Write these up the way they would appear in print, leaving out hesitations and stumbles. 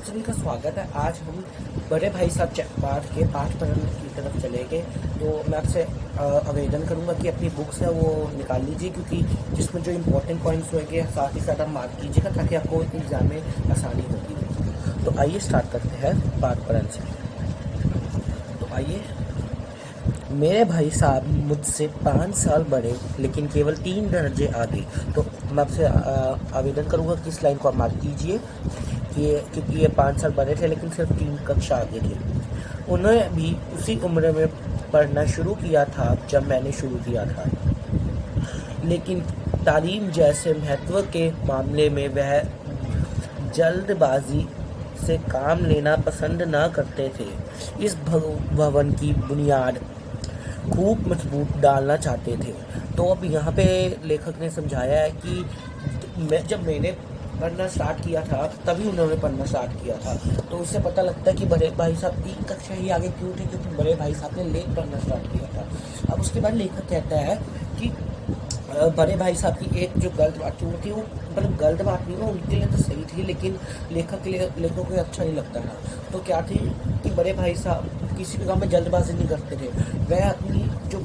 सभी का स्वागत है। आज हम बड़े भाई साहब पाठ के पाठ पढ़ने की तरफ चलेंगे। तो मैं आपसे आवेदन करूंगा कि अपनी बुक्स है वो निकाल लीजिए, क्योंकि जिसमें जो इम्पोर्टेंट पॉइंट्स होंगे साथ ही साथ आप मार्क कीजिएगा ताकि आपको एग्जाम में आसानी होगी। तो आइए स्टार्ट करते हैं पाठ पढ़ने से। तो आइए, मेरे भाई साहब मुझसे 5 साल बड़े लेकिन केवल 3 दर्जे आगे। तो मैं आपसे आवेदन करूंगा कि इस लाइन को आप मार्क कीजिए कि क्योंकि ये 5 साल बड़े थे लेकिन सिर्फ 3 कक्षा आगे थे। उन्होंने भी उसी उम्र में पढ़ना शुरू किया था जब मैंने शुरू किया था, लेकिन तालीम जैसे महत्व के मामले में वह जल्दबाजी से काम लेना पसंद न करते थे। इस भवन की बुनियाद खूब मजबूत डालना चाहते थे। तो अब यहाँ पे लेखक ने समझाया है कि जब मैंने पढ़ना स्टार्ट किया था तभी उन्होंने पढ़ना स्टार्ट किया था। तो उससे पता लगता है कि बड़े भाई साहब 3 कक्षा ही आगे क्यों थे, क्योंकि बड़े भाई साहब ने लेट पढ़ना स्टार्ट किया था। अब उसके बाद लेखक कहता है कि बड़े भाई साहब की एक जो गलत बात थी वो थी, वो मतलब गलत बात नहीं, वो उनके लिए तो सही थी लेकिन लेखकों को अच्छा नहीं लगता था। तो क्या थी कि बड़े भाई साहब किसी भी काम में जल्दबाजी नहीं करते थे। वह अपनी जो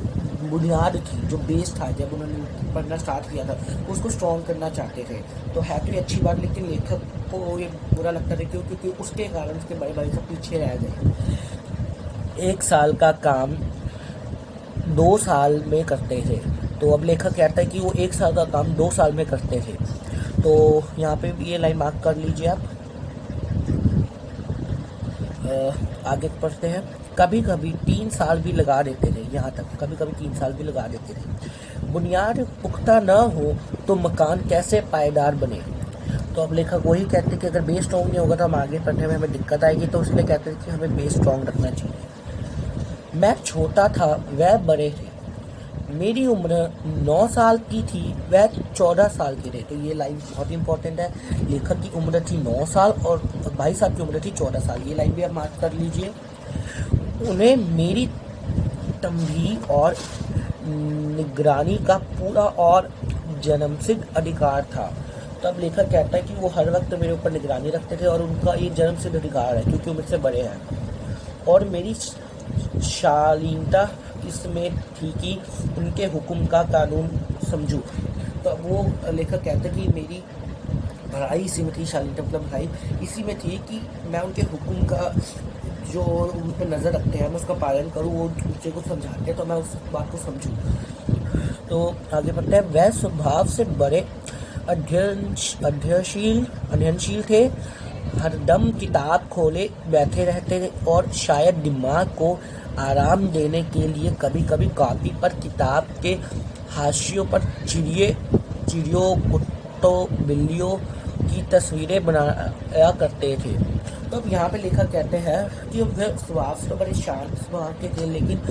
बुनियाद थी, जो बेस था, जब उन्होंने पढ़ना स्टार्ट किया था उसको स्ट्रॉन्ग करना चाहते थे। तो है तो ये अच्छी बात, लेकिन लेखक को ये बुरा लगता था क्योंकि उसके कारण उसके बड़े भाई साहब पीछे रह गए। 1 साल का काम 2 साल में करते थे। तो अब लेखक कहता है कि वो 1 साल का काम 2 साल में करते थे। तो यहाँ पे ये लाइन मार्क कर लीजिए आप। आगे पढ़ते हैं। कभी कभी 3 साल भी लगा देते थे, यहाँ तक कभी कभी 3 साल भी लगा देते थे। बुनियाद पुख्ता न हो तो मकान कैसे पायदार बने। तो अब लेखक वही कहते कि अगर बेस स्ट्रॉन्ग नहीं होगा तो हम आगे पढ़ने में हमें दिक्कत आएगी। तो इसलिए कहते थे कि हमें बेस स्ट्रॉन्ग रखना चाहिए। मैं छोटा था, वह बड़े थे। मेरी उम्र 9 साल की थी, वह 14 साल के थे। तो ये लाइन बहुत इंपॉर्टेंट है। लेखक की उम्र थी 9 साल और भाई साहब की उम्र थी 14 साल। ये लाइन भी आप मार्क कर लीजिए। उन्हें मेरी तंबीही और निगरानी का पूरा और जन्मसिद्ध अधिकार था। तो अब लेखक कहता है कि वो हर वक्त मेरे ऊपर निगरानी रखते थे और उनका ये जन्मसिद्ध अधिकार है क्योंकि वो मुझसे बड़े हैं। और मेरी शालीनता इसमें थी कि उनके हुक्म का कानून समझूं। तो अब वो लेखक कहते हैं कि मेरी भलाई इसी में थी, शालीनता मतलब भलाई इसी में थी कि मैं उनके हुक्म का जो उन पर नज़र रखते हैं मैं उसका पालन करूं। वो मुझे को समझाते हैं तो मैं उस बात को समझूं। तो आगे बढ़ते हैं। वह स्वभाव से बड़े अध्ययनशील थे। हरदम किताब खोले बैठे रहते थे और शायद दिमाग को आराम देने के लिए कभी कभी कॉपी पर किताब के हाशियों पर चिड़ियों, कुत्तों, बिल्लियों की तस्वीरें बनाया करते थे। तो अब यहाँ पे लेखक कहते हैं कि वह स्वभाव से तो बड़े शांत स्वभाव के थे लेकिन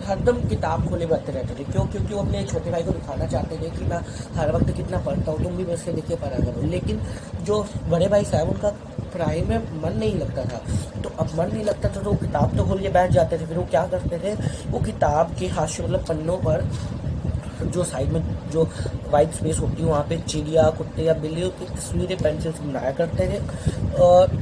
हरदम किताब खोले बैठते रहते थे। क्यों? क्योंकि वो अपने छोटे भाई को दिखाना चाहते थे कि मैं हर वक्त कितना पढ़ता हूँ, तुम भी मेरे से देखिए पढ़ा करो। लेकिन जो बड़े भाई साहब उनका पढ़ाई में मन नहीं लगता था। तो अब मन नहीं लगता था तो वो किताब तो खोल के बैठ जाते थे। फिर वो क्या करते थे, वो किताब के हाशियों मतलब पन्नों पर जो साइड में जो वाइट स्पेस होती है वहाँ पे चिड़िया, कुत्ते या बिल्लियों की तस्वीरें पेंसिल से बनाया करते थे और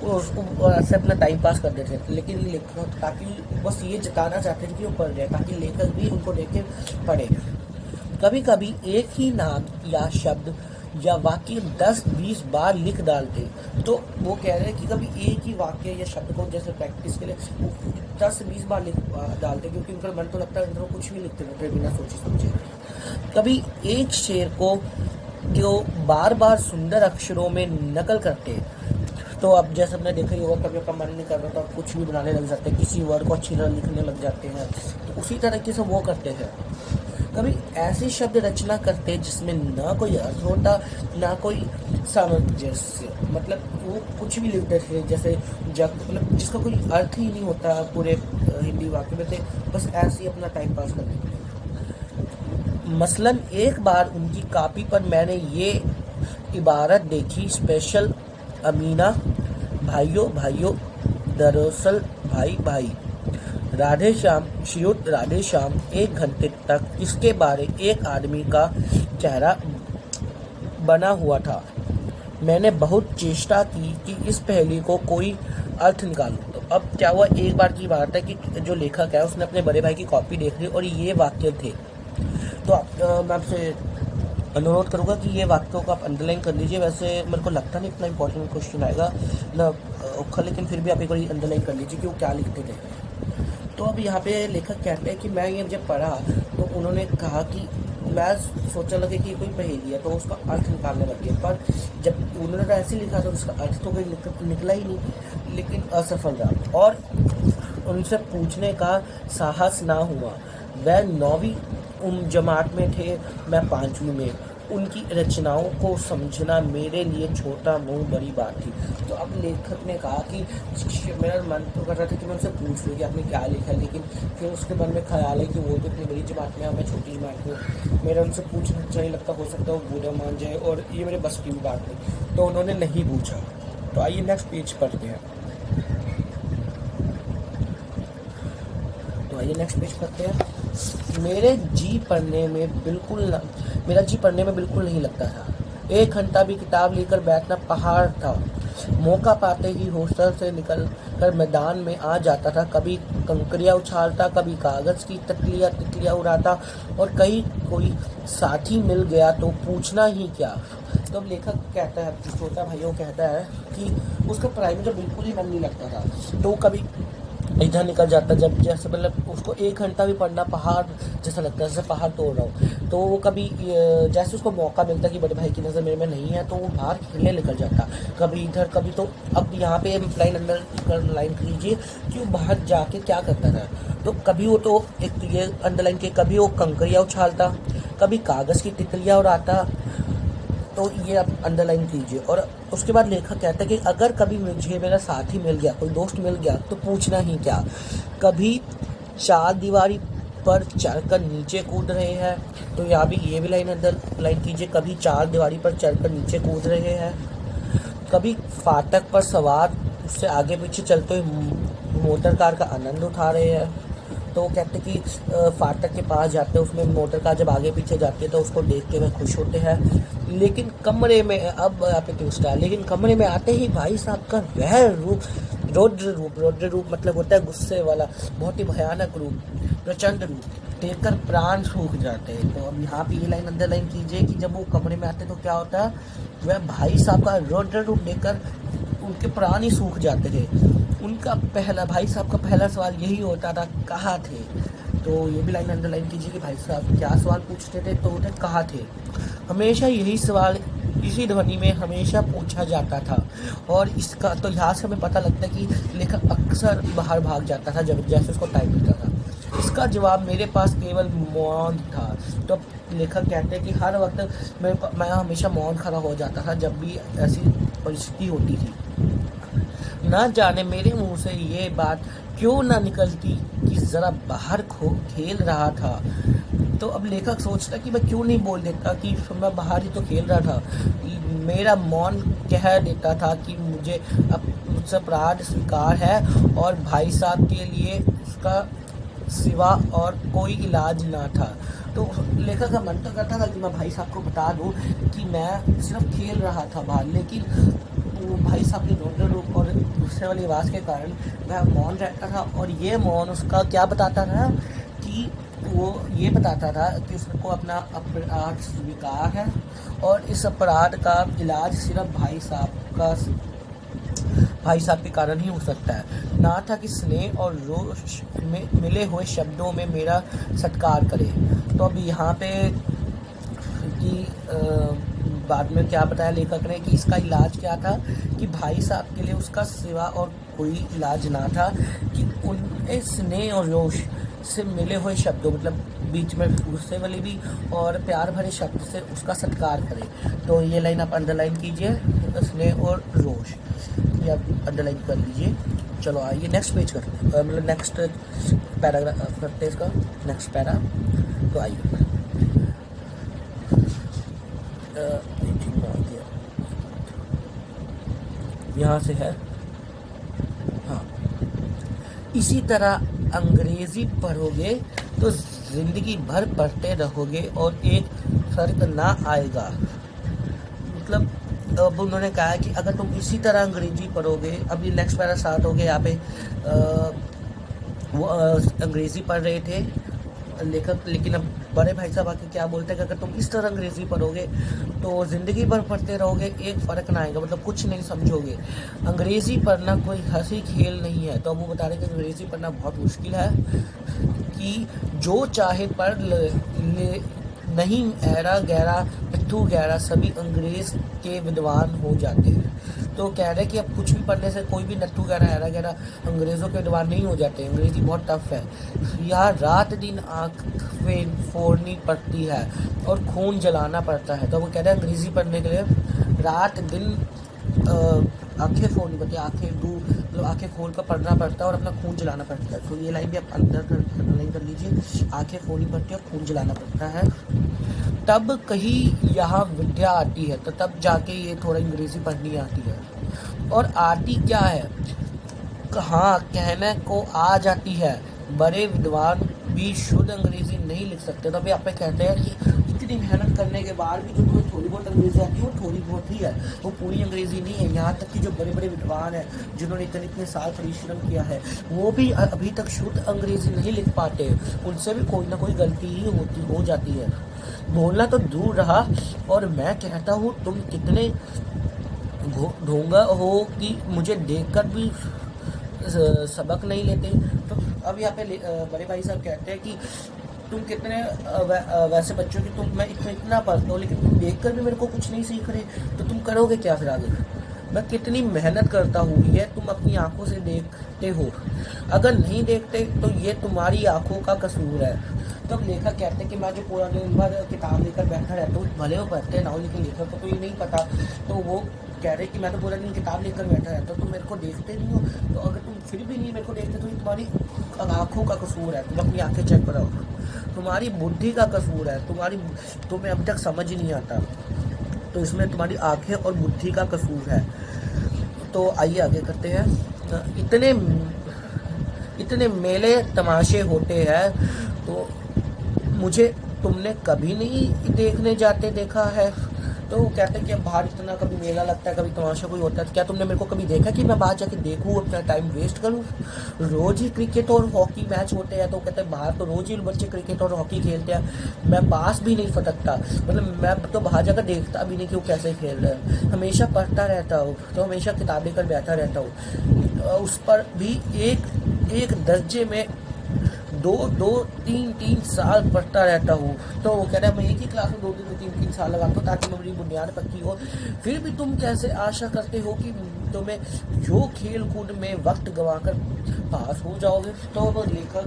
ऐसे अपना टाइम पास कर देते थे। लेकिन लेखक ताकि बस ये जताना चाहते थे कि वो पढ़ रहे, ताकि लेखक भी उनको देख के पढ़े। कभी कभी एक ही नाम या शब्द या वाक्य 10-20 बार लिख डालते। तो वो कह रहे हैं कि कभी एक ही वाक्य या शब्द को जैसे प्रैक्टिस के लिए 10-20 बार लिख डालते क्योंकि उनका मन तो लगता है वो कुछ भी लिखते रहते बिना सोचे समझे। कभी एक शेर को जो बार बार सुंदर अक्षरों में नकल करते। तो अब जैसे हमने देखा ही होगा, कभी आपका मन नहीं कर रहा तो आप कुछ भी बनाने लग जाते हैं, किसी वर्ड को अच्छी तरह लिखने लग जाते हैं। तो उसी तरीके से वो करते हैं। कभी ऐसे शब्द रचना करते जिसमें ना कोई अर्थ होता ना कोई सामंजस्य, मतलब वो कुछ भी लिखते थे जैसे मतलब जिसका कोई अर्थ ही नहीं होता पूरे हिंदी वाक्य में थे, बस ऐसे ही अपना टाइम पास करते थे। मसलन एक बार उनकी कॉपी पर मैंने ये इबारत देखी, स्पेशल अमीना, भाइयों भाइयों, दरअसल भाई भाई, राधे श्याम, श्रीयुत राधे श्याम। 1 घंटे तक इसके बारे एक आदमी का चेहरा बना हुआ था। मैंने बहुत चेष्टा की कि इस पहेली को कोई अर्थ निकालूं। तो अब क्या हुआ, एक बार की बात है कि जो लेखक है उसने अपने बड़े भाई की कॉपी देख ली और ये वाक्य थे। तो मैं आपसे अनुरोध करूंगा कि ये वाक्यों को आप अंडरलाइन कर लीजिए। वैसे मेरे को लगता नहीं इतना इंपॉर्टेंट क्वेश्चन आएगा ना औखा, लेकिन फिर भी आप एक बार अंडरलाइन कर लीजिए कि वो क्या लिखते थे। तो अब यहाँ पे लेखक कहते हैं कि मैं ये जब पढ़ा तो उन्होंने कहा कि मैं सोचने लगे कि कोई पहेली है तो उसका अर्थ निकालने लगे, पर जब उन्होंने तो ऐसे लिखा तो उसका अर्थ तो कोई निकला ही नहीं, लेकिन असफल रहा और उनसे पूछने का साहस ना हुआ। वह 9वीं जमात में थे, मैं 5वीं में। उनकी रचनाओं को समझना मेरे लिए छोटा मुँह बड़ी बात थी। तो अब लेखक ने कहा कि मेरा मन तो कर रहा था कि मैं उनसे पूछ लूँ कि आपने क्या लिखा है, लेकिन फिर उसके मन में ख्याल है कि वो तो इतनी बड़ी जमात में है, मैं छोटी जमात में, मेरा उनसे पूछना अच्छा नहीं लगता, हो सकता है वो बुरा मान जाए और ये मेरे बस की भी बात नहीं, तो उन्होंने नहीं पूछा। तो आइए नेक्स्ट पेज पढ़ते हैं। तो आइए नेक्स्ट पेज पढ़ते हैं। मेरा जी पढ़ने में बिल्कुल नहीं लगता था। 1 घंटा भी किताब लेकर बैठना पहाड़ था। मौका पाते ही हॉस्टल से निकल कर मैदान में आ जाता था। कभी कंकरियाँ उछालता, कभी कागज की तितलियाँ उड़ाता और कहीं कोई साथी मिल गया तो पूछना ही क्या। तो अब लेखक कहता है, छोटा भाइयों कहता है कि उसका पढ़ाई में तो बिल्कुल ही मन नहीं लगता था। तो कभी इधर निकल जाता, जब जैसे मतलब उसको 1 घंटा भी पढ़ना पहाड़ जैसा लगता है, जैसे पहाड़ तोड़ रहा हूँ। तो वो कभी जैसे उसको मौका मिलता कि बड़े भाई की नज़र मेरे में नहीं है तो वो बाहर खेलने निकल जाता, कभी इधर कभी। तो अब यहाँ पे लाइन अंडरलाइन कीजिए कि वो बाहर जाके क्या करता था। तो कभी वो तो एक ये अंडरलाइन के, कभी वो कंकरियाँ उछालता, कभी कागज़ की तितलियाँ उड़ाता। तो ये आप अंडरलाइन कीजिए। और उसके बाद लेखक कहता है कि अगर कभी मुझे मेरा साथी मिल गया, कोई दोस्त मिल गया तो पूछना ही क्या। कभी 4 दीवारी पर चढ़कर नीचे कूद रहे हैं। तो यहाँ भी ये भी लाइन अंडरलाइन कीजिए, कभी 4 दीवारी पर चढ़कर नीचे कूद रहे हैं। कभी फाटक पर सवार उससे आगे पीछे चलते हुए मोटर कार का आनंद उठा रहे हैं। तो वो कहते कि फाटक के पास जाते हैं, उसमें मोटर कार जब आगे पीछे जाती है तो उसको देख के वह खुश होते हैं। लेकिन कमरे में, अब यहाँ पे ट्विस्ट है, लेकिन कमरे में आते ही भाई साहब का वह रूप, रौद्र रूप मतलब होता है गुस्से वाला, बहुत ही भयानक रूप, प्रचंड रूप देखकर प्राण सूख जाते हैं। तो अब यहाँ पे ये लाइन अंडरलाइन कीजिए कि जब वो कमरे में आते तो क्या होता है, वह भाई साहब का रौद्र रूप देखकर उनके प्राण ही सूख जाते थे। उनका भाई साहब का पहला सवाल यही होता था, कहाँ थे। तो ये भी लाइन अंडरलाइन कीजिए कि भाई साहब क्या सवाल पूछते थे, तो उन्हें कहाँ थे। हमेशा यही सवाल इसी ध्वनि में हमेशा पूछा जाता था। और इसका तो यहाँ से हमें पता लगता है कि लेखक अक्सर बाहर भाग जाता था जब जैसे उसको टाइम मिलता था। इसका जवाब मेरे पास केवल मौन था। तो लेखक कहते हैं कि हर वक्त मैं हमेशा मौन खड़ा हो जाता था जब भी ऐसी परिस्थिति होती थी। ना जाने मेरे मुंह से ये बात क्यों ना निकलती कि ज़रा बाहर खेल रहा था। तो अब लेखक सोचता कि मैं क्यों नहीं बोल देता कि मैं बाहर ही तो खेल रहा था। मेरा मौन कह देता था कि मुझसे अपराध स्वीकार है और भाई साहब के लिए उसका सिवा और कोई इलाज ना था। तो लेखक का मन तो करता था कि मैं भाई साहब को बता दूं कि मैं सिर्फ खेल रहा था बाहर, लेकिन वो भाई साहब के रौद्र रूप और गुस्से वाली आवाज़ के कारण मैं मौन रहता था। और ये मौन उसका क्या बताता था कि वो ये बताता था कि उसको अपना अपराध स्वीकार है और इस अपराध का इलाज सिर्फ भाई साहब के कारण ही हो सकता है। ना था कि स्नेह और रोष में मिले हुए शब्दों में मेरा सत्कार करे। तो अब यहाँ पे कि बाद में क्या बताया लेखक ने कि इसका इलाज क्या था कि भाई साहब के लिए उसका सिवा और कोई इलाज ना था कि उनके स्नेह और रोष से मिले हुए शब्दों, मतलब बीच में गुस्से वाली भी और प्यार भरे शब्द से उसका सत्कार करे। तो ये लाइन आप अंडरलाइन कीजिए, स्नेह और रोष, ये आप अंडरलाइन कर लीजिए। चलो आइए नेक्स्ट पेज मतलब नेक्स्ट पैराग्राफ करते हैं, इसका नेक्स्ट पैरा। तो आइए यहाँ से है, हाँ। इसी तरह अंग्रेजी पढ़ोगे तो जिंदगी भर पढ़ते रहोगे और एक फर्क ना आएगा। मतलब अब उन्होंने कहा है कि अगर तुम इसी तरह अंग्रेजी पढ़ोगे, अभी नेक्स्ट पैरा स्टार्ट हो गया यहाँ पे। वो अंग्रेज़ी पढ़ रहे थे लेखक, लेकिन अब बड़े भाई साहब आके क्या बोलते हैं कि अगर तुम इस तरह अंग्रेज़ी पढ़ोगे तो ज़िंदगी भर पढ़ते रहोगे, एक फ़र्क ना आएगा, मतलब कुछ नहीं समझोगे। अंग्रेज़ी पढ़ना कोई हंसी खेल नहीं है। तो अब वो बता रहे कि अंग्रेज़ी पढ़ना बहुत मुश्किल है, कि जो चाहे पढ़ ले, नहीं ऐरा गैरा पिट्ठू गैरा सभी अंग्रेज़ के विद्वान हो जाते हैं। तो कह रहे कि अब कुछ भी पढ़ने से कोई भी नट्ठू गैरा ऐरा गैरा अंग्रेज़ों के विद्वान नहीं हो जाते। अंग्रेज़ी बहुत टफ है। यहाँ रात दिन आँखें फोड़नी पड़ती है और खून जलाना पड़ता है। तो वो कह रहे हैं अंग्रेज़ी पढ़ने के लिए रात दिन आँखें फोड़नी पड़ती है, मतलब आँखें खोल कर पढ़ना पड़ता है और अपना खून जलाना पड़ता है। तो ये लाइन भी आप अंडरलाइन कर लीजिए, आँखें फोड़नी पड़ती है, खून जलाना पड़ता है। तब कहीं यहाँ विद्या आती है, तो तब जाके ये थोड़ा अंग्रेज़ी पढ़नी आती है। और आती क्या है, हाँ कहने को आ जाती है, बड़े विद्वान भी शुद्ध अंग्रेज़ी नहीं लिख सकते। तो अभी आप कहते हैं कि इतनी मेहनत करने के बाद भी जो तुम्हें थोड़ी बहुत अंग्रेज़ी आती है वो थोड़ी बहुत ही है, वो पूरी अंग्रेज़ी नहीं है। यहाँ तक कि जो बड़े बड़े विद्वान हैं जिन्होंने इतने साल परिश्रम किया है, वो भी अभी तक शुद्ध अंग्रेज़ी नहीं लिख पाते। उनसे भी कोई ना कोई गलती ही हो जाती है। बोलना तो दूर रहा, और मैं कहता हूँ तुम कितने ढोंगा हो कि मुझे देखकर भी सबक नहीं लेते। तो अब यहाँ पे बड़े भाई साहब कहते हैं कि तुम कितने वैसे बच्चों की, तुम मैं इतना पढ़ता हूँ लेकिन तुम देखकर भी मेरे को कुछ नहीं सीख रहे, तो तुम करोगे क्या फिर आगे। मैं कितनी मेहनत करता हूँ ये तुम अपनी आंखों से देखते हो, अगर नहीं देखते तो ये तुम्हारी आंखों का कसूर है। तो अब लेखक कहते हैं कि मैं जो पूरा दिन भर किताब लेकर बैठा रहता हूँ, भले वो पढ़ते ना हो लेकिन लेखक को तो ये नहीं पता। तो वो कह रहे कि मैं तो पूरा दिन किताब लेकर बैठा रहता हूँ, तुम मेरे को देखते नहीं हो। तो अगर तुम फिर भी नहीं मेरे को देखते तो ये तुम्हारी आँखों का कसूर है, तुम अपनी आँखें चेक कराओ। तुम्हारी बुद्धि का कसूर है, तुम्हें अभी तक समझ नहीं आता, तो इसमें तुम्हारी आँखें और बुद्धि का कसूर है। तो आइए आगे करते हैं। इतने मेले तमाशे होते हैं तो मुझे तुमने कभी नहीं देखने जाते देखा है। तो वो कहते हैं कि अब बाहर इतना कभी मेला लगता है, कभी तमाशा कोई होता है, तो क्या तुमने मेरे को कभी देखा कि मैं बाहर जाके देखूँ, अपना टाइम वेस्ट करूँ। रोज़ ही क्रिकेट और हॉकी मैच होते हैं, तो कहते हैं बाहर तो रोज़ ही बच्चे क्रिकेट और हॉकी खेलते हैं, मैं पास भी नहीं फटकता, मतलब मैं तो बाहर जाकर देखता भी नहीं कि वो कैसे खेल रहे हैं। हमेशा पढ़ता रहता हूँ, तो हमेशा किताब लेकर बैठा रहता हूँ, उस पर भी एक दर्जे में 2-3 साल पढ़ता रहता हूँ। तो वो कह रहा है मैं एक ही क्लास में 2-3 साल लगाता हूँ ताकि मेरी बुनियाद पक्की हो। फिर भी तुम कैसे आशा करते हो कि तुम्हें जो खेल कूद में वक्त गंवाकर पास हो जाओगे। तो वो लेखक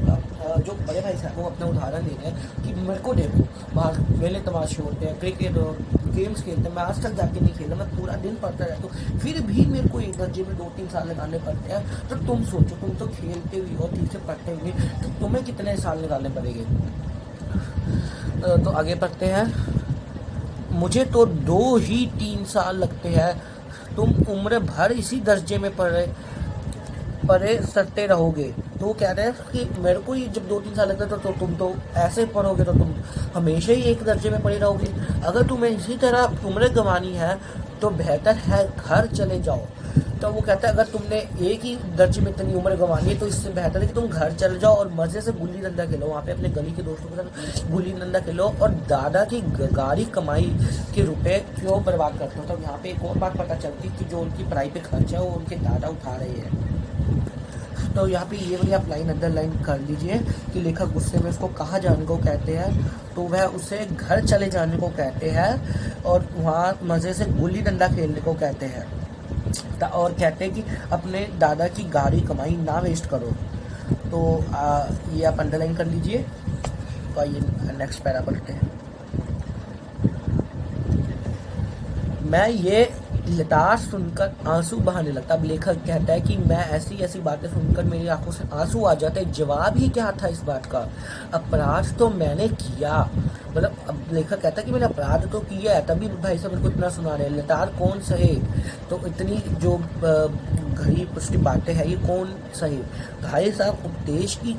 जो बड़े भाई साहब वो अपना उदाहरण दे रहे हैं कि मेरे को देखो, बाहर मेले तमाशे होते हैं, क्रिकेट और गेम्स खेलते हैं, मैं आज तक जाके नहीं खेला, मैं पूरा दिन पढ़ता रहता हूँ, फिर भी मेरे को एक दर्जे में 2-3 साल लगाने पड़ते हैं। तो तुम सोचो, तुम तो खेलते हुए और ठीक से पढ़ते हुए, तो तुम्हें कितने साल निकालने पड़ेंगे। तो आगे पढ़ते हैं। मुझे तो 2 ही 3 साल लगते हैं, तुम उम्र भर इसी दर्जे में पढ़े सटते रहोगे। तो वो कह रहे हैं कि मेरे को ही जब 2-3 साल लगते तो तुम तो ऐसे पढ़ोगे तो तुम हमेशा ही एक दर्जे में पढ़े रहोगे। अगर तुम्हें इसी तरह उम्र गंवानी है तो बेहतर है घर चले जाओ। तो वो कहता है अगर तुमने एक ही दर्जे में इतनी उम्र गंवानी है तो इससे बेहतर है कि तुम घर चले जाओ और मज़े से गुल्ली डंडा खेलो, वहाँ पे अपने गली के दोस्तों के साथ गुल्ली डंडा खेलो, और दादा की गाड़ी कमाई के रुपए क्यों बर्बाद करते हो। तो यहाँ पे एक और बात पता चलती कि जो उनकी पढ़ाई पे खर्चा है वो उनके दादा उठा रहे हैं। तो यहाँ पे ये वाली आप लाइन अंडरलाइन कर लीजिए कि लेखक गुस्से में उसको कहाँ जाने को कहते हैं, तो वह उसे घर चले जाने को कहते हैं और वहाँ मज़े से गुल्ली डंडा खेलने को कहते हैं, और कहते हैं कि अपने दादा की गाड़ी कमाई ना वेस्ट करो। तो ये आप अंडरलाइन कर लीजिए। तो आइए नेक्स्ट पैरा पढ़ते हैं। मैं ये लतार सुनकर आंसू बहाने लगता। अब लेखक कहता है कि मैं ऐसी बातें सुनकर मेरी आंखों से आंसू आ जाते। जवाब ही क्या था इस बात का, अपराध तो मैंने किया मतलब अब लेखक कहता है कि मैंने अपराध तो किया है, तभी भाई साहब मेरे को इतना सुना रहे हैं, लताड़ कौन सहे। तो इतनी जो घड़ी पुष्टि बातें हैं ये कौन सहे। भाई साहब उपदेश की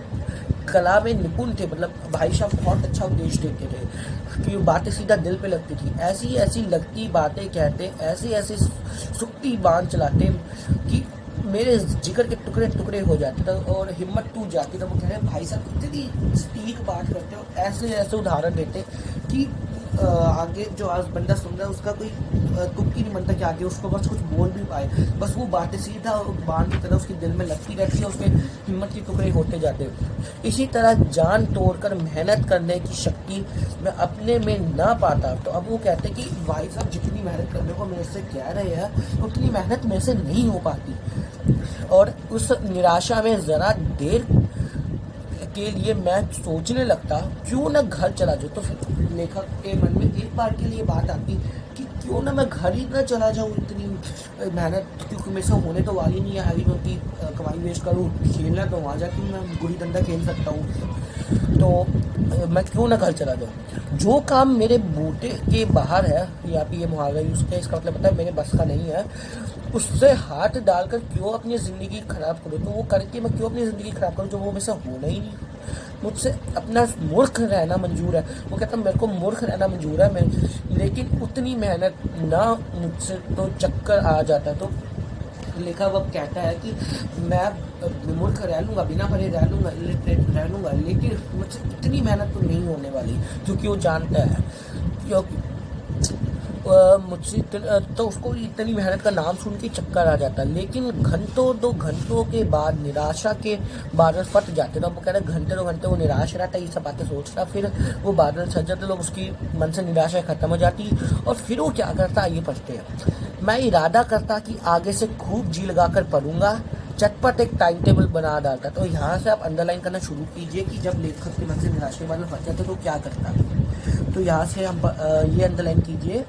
कला में निपुण थे, मतलब भाई साहब बहुत अच्छा उपदेश देते थे कि बातें सीधा दिल पे लगती थी। ऐसी ऐसी लगती बातें कहते, ऐसी ऐसी सुक्ति बांध चलाते कि मेरे जिगर के टुकड़े टुकड़े हो जाते थे और हिम्मत टूट जाती। तो वो कह रहे भाई साहब इतनी सटीक बात करते हो, ऐसे ऐसे उदाहरण देते कि आगे जो आज बंदा सुन रहा है उसका कोई तुक्की नहीं बनता कि आगे उसको बस कुछ बोल भी पाए। बस वो बातें सीधा बांध की तरह उसके दिल में लगती रहती है, उसके हिम्मत के टुकड़े होते जाते हैं। इसी तरह जान तोड़कर मेहनत करने की शक्ति मैं अपने में ना पाता। तो अब वो कहते कि भाई साहब जितनी मेहनत करने को मेरे से कह रहे हैं उतनी मेहनत मेरे से नहीं हो पाती, और उस निराशा में ज़रा देर के लिए मैं सोचने लगता क्यों ना घर चला जाऊँ। तो फिर लेखक के मन में एक बार के लिए बात आती कि क्यों ना मैं घर ही ना चला जाऊँ, इतनी मेहनत क्योंकि मेरे से होने तो वाली नहीं है हैवी की कमाई वेस्ट करूँ, खेलना तो वहाँ जाके मैं गुड़ी डंडा खेल सकता हूँ, तो मैं क्यों ना घर चला जाऊँ। जो काम मेरे बूटे के बाहर है, यहाँ पे ये मुहावरा यूज़ किया, इसका मतलब पता है मेरे बस का नहीं है, उससे हाथ डालकर क्यों अपनी ज़िंदगी ख़राब करूँ। तो वो करके मैं क्यों अपनी ज़िंदगी ख़राब करूँ जो वो मेरे से होना ही नहीं। मुझसे अपना मूर्ख रहना मंजूर है। वो कहता मेरे को मूर्ख रहना मंजूर है, मैं लेकिन उतनी मेहनत ना, मुझसे तो चक्कर आ जाता। तो लेखक अब कहता है कि मैं मूर्ख रह लूँगा, बिना पढ़े रह लूँगा, इलिटरेट रह लूँगा, लेकिन मुझसे इतनी मेहनत तो नहीं होने वाली, क्योंकि वो जानता है क्योंकि मुझसे तो उसको इतनी मेहनत का नाम सुन के चक्कर आ जाता। लेकिन घंटों 2 घंटों के बाद निराशा के बादल फट जाते। तो वो कह रहे घंटे 2 घंटे वो निराश रहता, ये सब बातें सोचता, फिर वो बादल सज जाते, तो उसकी मन से निराशा खत्म हो जाती। और फिर वो क्या करता, ये पढ़ते हैं। मैं इरादा करता कि आगे से खूब जी लगाकर पढ़ूंगा, चटपट एक टाइम टेबल बना डालता। तो यहाँ से आप अंडरलाइन करना शुरू कीजिए कि जब लेखक के मन से निराशा के बादल फट जाते तो क्या करता। तो यहाँ से हम ये अंडरलाइन कीजिए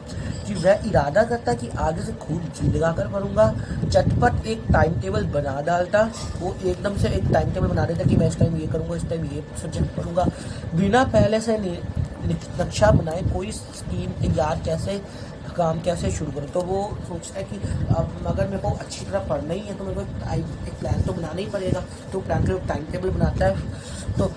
कि वह इरादा करता कि आगे से खूब जी लगाकर पढ़ूंगा, चटपट एक टाइम टेबल बना डालता। वो एकदम से एक टाइम टेबल बना देता कि मैं इस टाइम ये करूँगा, इस टाइम ये सब्जेक्ट पढ़ूंगा, बिना पहले से नक्शा बनाए कोई स्कीम तैयार कैसे काम कैसे शुरू करूँ। तो वो सोचता है कि अब अगर मेरे को अच्छी तरह पढ़ना ही है तो मेरे को एक प्लान तो बनाना ही पड़ेगा। तो प्लान के टाइम टेबल बनाता है। तो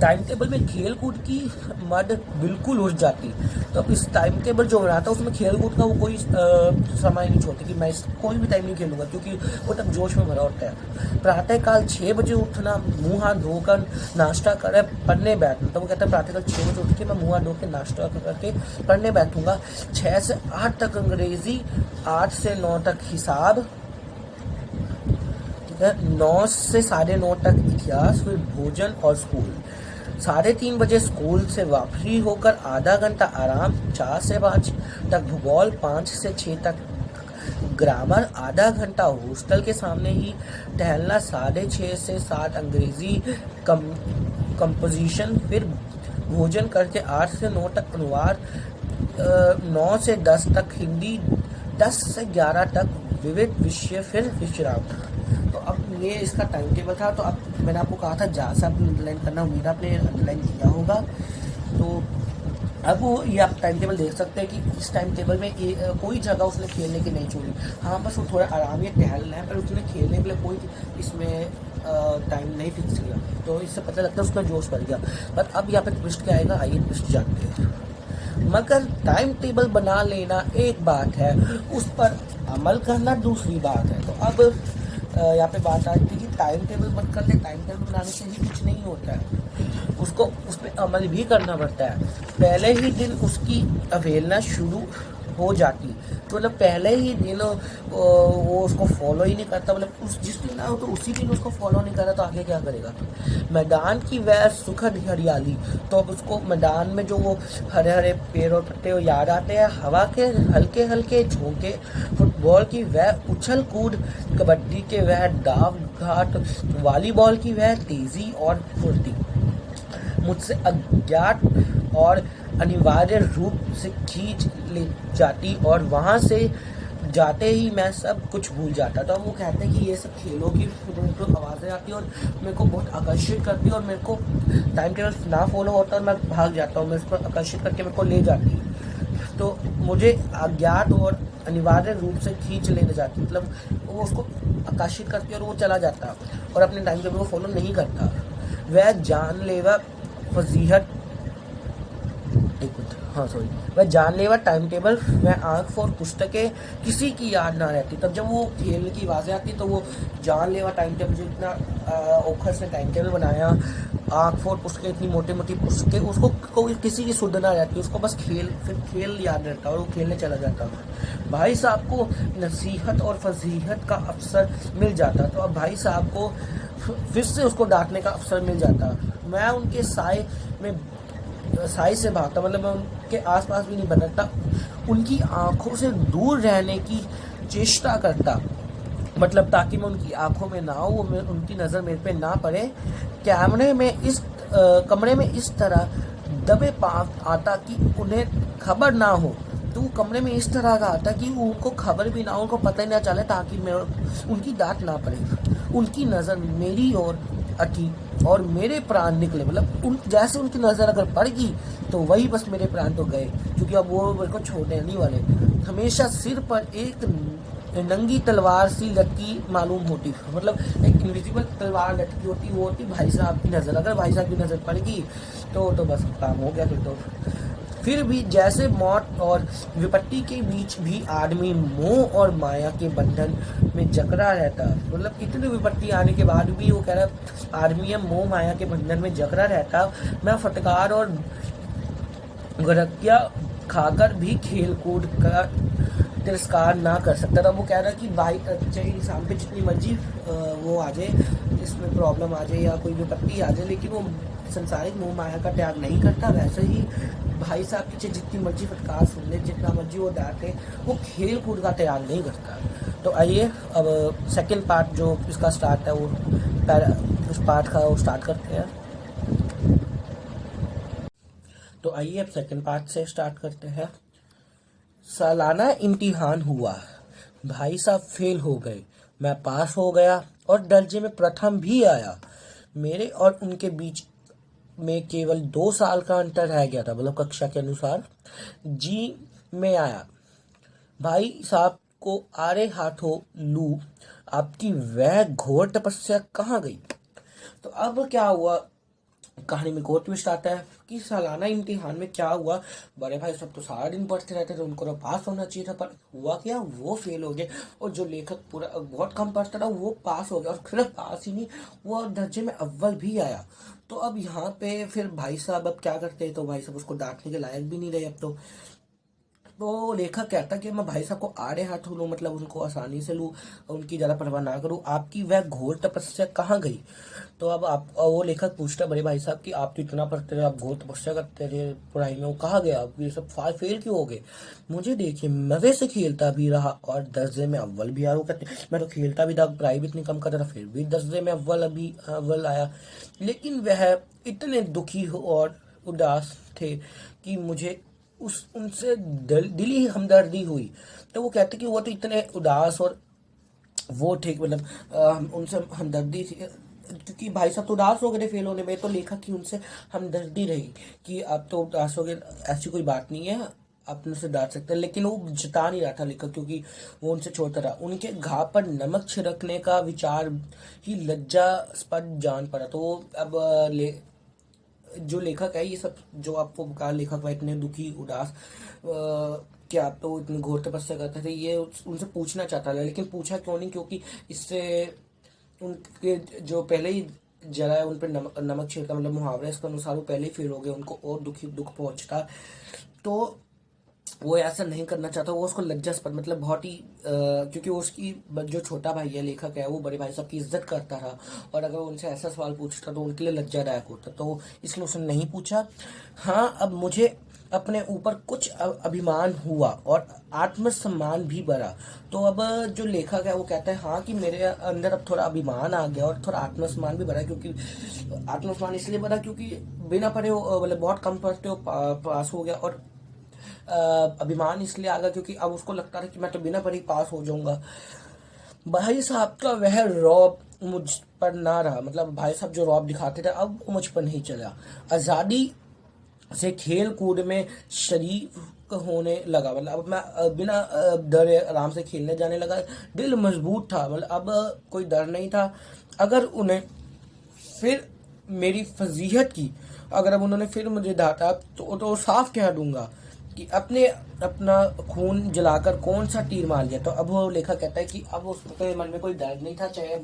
टाइम टेबल में खेल कूद की मद बिल्कुल उड़ जाती। तो अब इस टाइम टेबल जो बनाता है उसमें खेल कूद का वो कोई समय नहीं छोड़ती कि मैं कोई भी टाइम नहीं खेलूंगा, क्योंकि वो तब जोश में भरा होता है। प्रातःकाल 6 बजे उठना, मुँह हाथ धोकर नाश्ता करे पढ़ने बैठना। तो वो कहता है प्रातःकाल 6 बजे उठ के मैं मुँह हाथ धो के नाश्ता करके पढ़ने बैठूंगा। 6 से 8 तक अंग्रेजी, 8 से 9 तक हिसाब, 9 से 9:30 तक इतिहास, फिर भोजन और स्कूल। 3:30 बजे स्कूल से वापसी होकर आधा घंटा आराम, 4 से 5 तक भूगोल, 5 से 6 तक ग्रामर, आधा घंटा हॉस्टल के सामने ही टहलना, 6:30 से 7 अंग्रेजी कंपोजिशन, फिर भोजन करके 8 से 9 तक अनुवाद, 9 से 10 तक हिंदी, 10 से 11 तक विविध विषय, फिर विश्राम। तो अब ये इसका टाइम टेबल था। तो अब मैंने आपको कहा था जहाँ से आपने अंडरलाइन करना, उम्मीद आपने अंडरलाइन किया होगा। तो अब वो ये आप टाइम टेबल देख सकते हैं कि इस टाइम टेबल में कोई जगह उसने खेलने की नहीं छोड़ी। हाँ, बस वो थोड़ा आराम या टहलना है, पर उसने खेलने के लिए कोई इसमें टाइम नहीं फिक्स किया। तो इससे पता लगता है उसका जोश बढ़ गया। पर अब यहाँ पे ट्विस्ट क्या आएगा, आइए ट्विस्ट जानते हैं। मगर टाइम टेबल बना लेना एक बात है, उस पर अमल करना दूसरी बात है। तो अब यहाँ पे बात आती है कि टाइम टेबल बन कर ले, टाइम टेबल बनाने से ही कुछ नहीं होता है, उसको उस पर अमल भी करना पड़ता है। पहले ही दिन उसकी अवहेलना शुरू हो जाती, तो मतलब पहले ही दिन वो उसको फॉलो ही नहीं करता, मतलब उस जिस दिन ना हो तो उसी दिन उसको फॉलो नहीं कर रहा, तो आगे क्या करेगा। मैदान की वह सुखद हरियाली, तो अब उसको मैदान में जो वो हरे हरे पेड़ और पत्ते वो याद आते हैं, हवा के हल्के हल्के झोंके, फुटबॉल की वह उछल कूद, कबड्डी के वह दाव घाट, वॉलीबॉल की वह तेजी और फुर्ती, मुझसे अज्ञात और अनिवार्य रूप से खींच ले जाती, और वहाँ से जाते ही मैं सब कुछ भूल जाता। तो अब वो कहते हैं कि ये सब खेलों की मेरे को आवाज़ें आती हैं और मेरे को बहुत आकर्षित करती है और मेरे को टाइम टेबल ना फॉलो होता और मैं भाग जाता हूँ, मैं इसको आकर्षित करके मेरे को ले जाती है। तो मुझे अज्ञात और अनिवार्य रूप से खींच लेने जाती, मतलब वो उसको आकर्षित करती है और वो चला जाता और अपने टाइम टेबल को फॉलो नहीं करता। वह जानलेवा फजीहत हाँ सॉरी वह जानलेवा टाइम टेबल, वह आंख फोड़ पुस्तकें, किसी की याद ना रहती। तब जब वो खेलने की आवाज़ें आती तो वो जानलेवा टाइम टेबल, जो इतना औखर से टाइम टेबल बनाया, आंख फोड़ पुस्तकें, इतनी मोटी मोटी पुस्तकें, उसको कोई किसी की सुध ना रहती, उसको बस फिर खेल याद रहता और वो खेलने चला जाता। भाई साहब को नसीहत और फजीहत का अवसर मिल जाता, तो अब भाई साहब को फिर से उसको डांटने का अवसर मिल जाता। मैं उनके साए से भागता, मतलब मैं उनके आसपास भी नहीं बनता, उनकी आंखों से दूर रहने की चेष्टा करता, मतलब ताकि मैं उनकी आंखों में ना आऊँ, उनकी नज़र मेरे पे ना पड़े। कमरे में इस तरह दबे पाँव आता कि उन्हें खबर ना हो, तो वो कमरे में इस तरह का आता कि उनको खबर भी ना हो, उनको पता ही ना चले, ताकि मैं उनकी डांट ना पड़े। उनकी नज़र मेरी ओर अटी और मेरे प्राण निकले, मतलब जैसे उनकी नज़र अगर पड़ गई तो वही बस मेरे प्राण तो गए, क्योंकि अब वो मेरे को छोड़ने नहीं वाले। हमेशा सिर पर एक नंगी तलवार सी लटकी मालूम होती, मतलब एक इनविजिबल तलवार लटकी होती, वो होती भाई साहब की नज़र। अगर भाई साहब की नज़र पड़ गई तो बस काम हो गया। फिर भी जैसे मौत और विपत्ति के बीच भी आदमी मोह और माया के बंधन में जकड़ा रहता, मतलब इतनी विपत्ति आने के बाद भी वो कह रहा आदमी मोह माया के बंधन में जकड़ा रहता। मैं फटकार और गरकिया खाकर भी खेल कूद का तिरस्कार ना कर सकता था। वो कह रहा कि भाई चाहे इंसान पे जितनी मर्जी वो आ जाए, इसमें प्रॉब्लम आ जाए या कोई विपत्ति आ जाए, लेकिन वो संसारिक मोह माया का त्याग नहीं करता। वैसे ही भाई साहब पीछे जितनी मर्जी फटकार सुन ले, जितना मर्जी वो डांटे, वो खेल कूद का त्याग नहीं करता। तो आइए अब सेकंड पार्ट जो इसका स्टार्ट है वो उस पार्ट का वो स्टार्ट करते हैं। तो आइए अब सेकंड पार्ट से स्टार्ट करते हैं। सालाना इम्तिहान हुआ, भाई साहब फेल हो गए, मैं पास हो गया और दर्जे में प्रथम भी आया। मेरे और उनके बीच में केवल 2 साल का अंतर रह गया था, मतलब कक्षा के अनुसार। जी में आया, भाई साहब को आड़े हाथों लू, आपकी वह घोर तपस्या कहाँ गई। तो अब क्या हुआ, कहानी में गो ट्विस्ट आता है कि सालाना इम्तिहान में क्या हुआ। बड़े भाई सब तो सारा दिन पढ़ते रहते थे, उनको तो पास होना चाहिए था, पर हुआ क्या, वो फेल हो गए। और जो लेखक पूरा बहुत कम पढ़ता था वो पास हो गया, और सिर्फ पास ही नहीं, वो दर्जे में अव्वल भी आया। तो अब यहाँ पे फिर भाई साहब अब क्या करते हैं, तो भाई साहब उसको डांटने के लायक भी नहीं रहे अब तो लेखक कहता कि मैं भाई साहब को आड़े हाथ लूँ, मतलब उनको आसानी से लूँ, उनकी ज़्यादा परवाह ना करूँ, आपकी वह घोर तपस्या कहाँ गई। तो अब आप वो लेखक पूछता बड़े भाई साहब कि आप तो इतना पढ़ते रहे, आप घोर तपस्या करते रहे पढ़ाई में, वो कहाँ गया, आप ये सब फेल क्यों हो गए। मुझे देखिए, मज़े से खेलता भी रहा और दर्जे में अव्वल भी आया। वो कहते मैं तो खेलता भी था, पढ़ाई भी इतनी कम करता था, फिर भी दर्जे में अव्वल आया। लेकिन वह इतने दुखी और उदास थे कि मुझे उनसे दिली हमदर्दी हुई। तो वो कहते कि वो तो इतने उदास और वो थे, मतलब उनसे हमदर्दी थी, क्योंकि भाई साहब तो उदास हो गए थे फेल होने में। तो लेखक की उनसे हमदर्दी रही कि अब तो उदास हो गए, ऐसी कोई बात नहीं है, आप उनसे डांट सकते हैं। लेकिन वो जता नहीं रहा था लेखक, क्योंकि वो उनसे छोड़ता रहा। उनके घाव पर नमक छिड़कने का विचार ही लज्जास्पद जान पड़ा। तो अब जो लेखक है, ये सब जो आपको कहा लेखक वह इतने दुखी उदास कि आप तो इतनी घोर तपस्या करते थे, ये उनसे पूछना चाहता था। लेकिन पूछा क्यों नहीं, क्योंकि इससे उनके जो पहले ही जरा उन पर नमक छिड़का, मतलब मुहावरा इसके अनुसार वो पहले ही फेल हो गए, उनको और दुख पहुंचता। तो वो ऐसा नहीं करना चाहता, वो उसको लज्जास्पद, मतलब बहुत ही क्योंकि उसकी जो छोटा भाई है लेखक है, वो बड़े भाई साहब की इज्जत करता था, और अगर उनसे ऐसा सवाल पूछता तो उनके लिए लज्जादायक होता, तो इसलिए उसने नहीं पूछा। हाँ, अब मुझे अपने ऊपर कुछ अभिमान हुआ और आत्मसम्मान भी बढ़ा। तो अब जो लेखक है वो कहता है हाँ कि मेरे अंदर अब थोड़ा अभिमान आ गया और थोड़ा आत्मसम्मान भी बढ़ा, क्योंकि आत्मसम्मान इसलिए बढ़ा क्योंकि बिना पढ़े हो, मतलब बहुत कम पढ़ते हो, पास हो गया, और अभिमान इसलिए आ गया क्योंकि अब उसको लगता था कि मैं तो बिना पढ़ी पास हो जाऊंगा। भाई साहब का वह रौब मुझ पर ना रहा, मतलब भाई साहब जो रौब दिखाते थे अब वो मुझ पर नहीं चला। आज़ादी से खेल कूद में शरीक होने लगा, मतलब अब मैं बिना डरे आराम से खेलने जाने लगा। दिल मजबूत था, मतलब अब कोई डर नहीं था। अगर उन्हें फिर मेरी फजीहत की, अगर अब उन्होंने फिर मुझे डांटा तो साफ कह दूंगा कि अपने अपना खून जलाकर कौन सा तीर मार लिया। तो अब वो लेखक कहता है कि अब उसके मन में कोई डर नहीं था, चाहे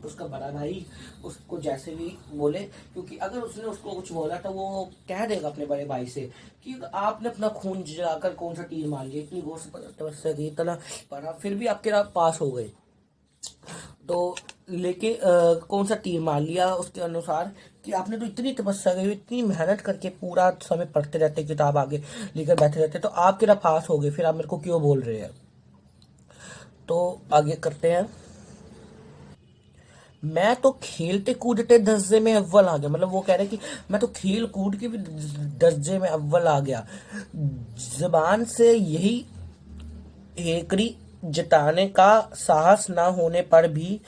उसका बड़ा भाई उसको जैसे भी बोले, क्योंकि अगर उसने उसको कुछ बोला तो वो कह देगा अपने बड़े भाई से कि आपने अपना खून जलाकर कौन सा तीर मार लिया, इतनी गौर से तपस्या की, इतना पढ़ा, फिर भी आपके रात पास हो गए। तो लेके कौन सा तीर मार लिया उसके अनुसार कि आपने तो इतनी तपस्या की, इतनी मेहनत करके पूरा समय पढ़ते रहते, किताब आगे लेकर बैठे रहते, तो आप कितना पास हो गए, फिर आप मेरे को क्यों बोल रहे हैं। तो आगे करते हैं। मैं तो खेलते कूदते दर्जे में अव्वल आ गया, मतलब वो कह रहे कि मैं तो खेल कूद के भी दर्जे में अव्वल आ गया। जबान से यही हेकड़ी जताने का साहस ना होने पर भी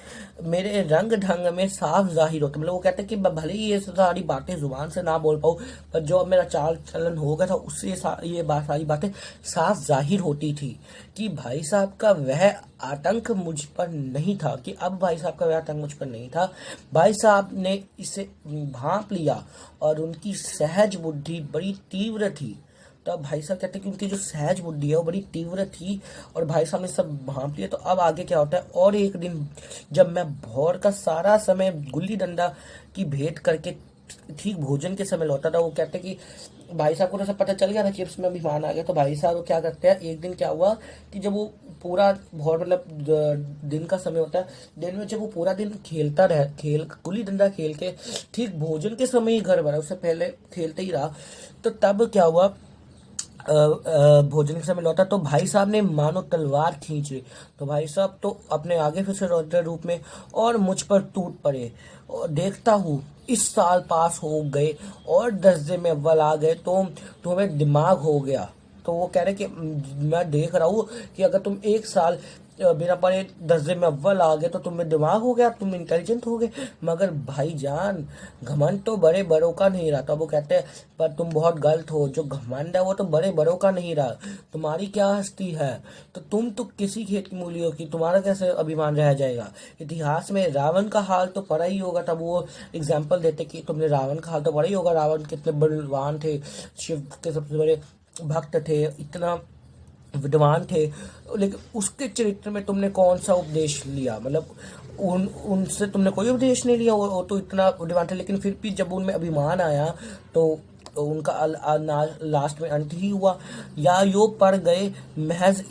मेरे रंग ढंग में साफ जाहिर होता, मतलब वो कहते हैं कि मैं भले ही ये सारी बातें जुबान से ना बोल पाऊँ, पर जो अब मेरा चाल चलन हो गया था उससे ये सारी बातें साफ जाहिर होती थी कि भाई साहब का वह आतंक मुझ पर नहीं था, कि अब भाई साहब का वह आतंक मुझ पर नहीं था। भाई साहब ने इसे भांप लिया और उनकी सहज बुद्धि बड़ी तीव्र थी। तब भाई साहब कहते हैं कि उनकी जो सहज बुद्धि है वो बड़ी तीव्र थी और भाई साहब ने सब भांप लिया। तो अब आगे क्या होता है, और एक दिन जब मैं भोर का सारा समय गुल्ली डंडा की भेंट करके ठीक भोजन के समय लौटा था, वो कहते हैं कि भाई साहब को तो सब पता चल गया था कि इसमें अभिमान आ गया। तो भाई साहब क्या करते हैं, एक दिन क्या हुआ कि जब वो पूरा भोर मतलब दिन का समय होता है, दिन में जब वो पूरा दिन खेलता रहे, गुल्ली डंडा खेल के ठीक भोजन के समय ही घर भरा, उससे पहले खेलते ही रहा। तो तब क्या हुआ, भोजन के समय लौटा तो भाई साहब ने मानो तलवार खींच ली। तो भाई साहब तो अपने आगे फिर से रौद्र रूप में और मुझ पर टूट पड़े। और देखता हूँ इस साल पास हो गए और दर्जे में अव्वल आ गए, तो तुम्हें दिमाग हो गया। तो वो कह रहे कि मैं देख रहा हूँ कि अगर तुम एक साल बिना पढ़े दर्जे में अव्वल आ गए तो तुम्हें दिमाग हो गया, तुम इंटेलिजेंट हो गए। मगर भाईजान घमंड तो बड़े बड़ों का नहीं रहा। तो वो कहते हैं पर तुम बहुत गलत हो, जो घमंड है वो तो बड़े बड़ों का नहीं रहा, तुम्हारी क्या हस्ती है, तो तुम तो किसी खेत की मूली हो कि तुम्हारा कैसे अभिमान रह जाएगा। इतिहास में रावण का हाल तो पढ़ा ही होगा। तब वो एग्जाम्पल देते कि तुमने रावण का हाल तो पढ़ा ही होगा, रावण कितने बलवान थे, शिव के सबसे बड़े भक्त थे, इतना विद्वान थे, लेकिन उसके चरित्र में तुमने कौन सा उपदेश लिया, मतलब उनसे तुमने कोई उपदेश नहीं लिया। वो तो इतना विद्वान थे, लेकिन फिर भी जब उनमें अभिमान आया तो उनका लास्ट में अंत ही हुआ। या यो पढ़ गए महज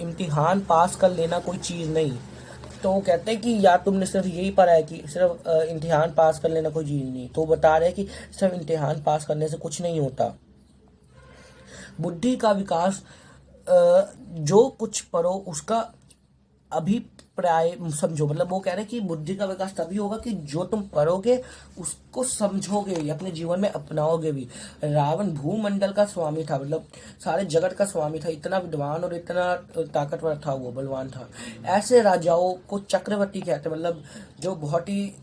इम्तिहान पास कर लेना कोई चीज़ नहीं। तो वो कहते हैं कि या तुमने सिर्फ यही पढ़ा है कि सिर्फ इम्तिहान पास कर लेना कोई चीज़ नहीं, तो वो बता रहे हैं कि सिर्फ इम्तिहान पास करने से कुछ नहीं होता। बुद्धि का विकास जो कुछ पढ़ो उसका अभिप्राय समझो, मतलब वो कह रहे हैं कि बुद्धि का विकास तभी होगा कि जो तुम पढ़ोगे उसको समझोगे, अपने जीवन में अपनाओगे भी। रावण भूमंडल का स्वामी था, मतलब सारे जगत का स्वामी था, इतना विद्वान और इतना ताकतवर था, वो बलवान था। ऐसे राजाओं को चक्रवर्ती कहते हैं, मतलब जो बहुत ही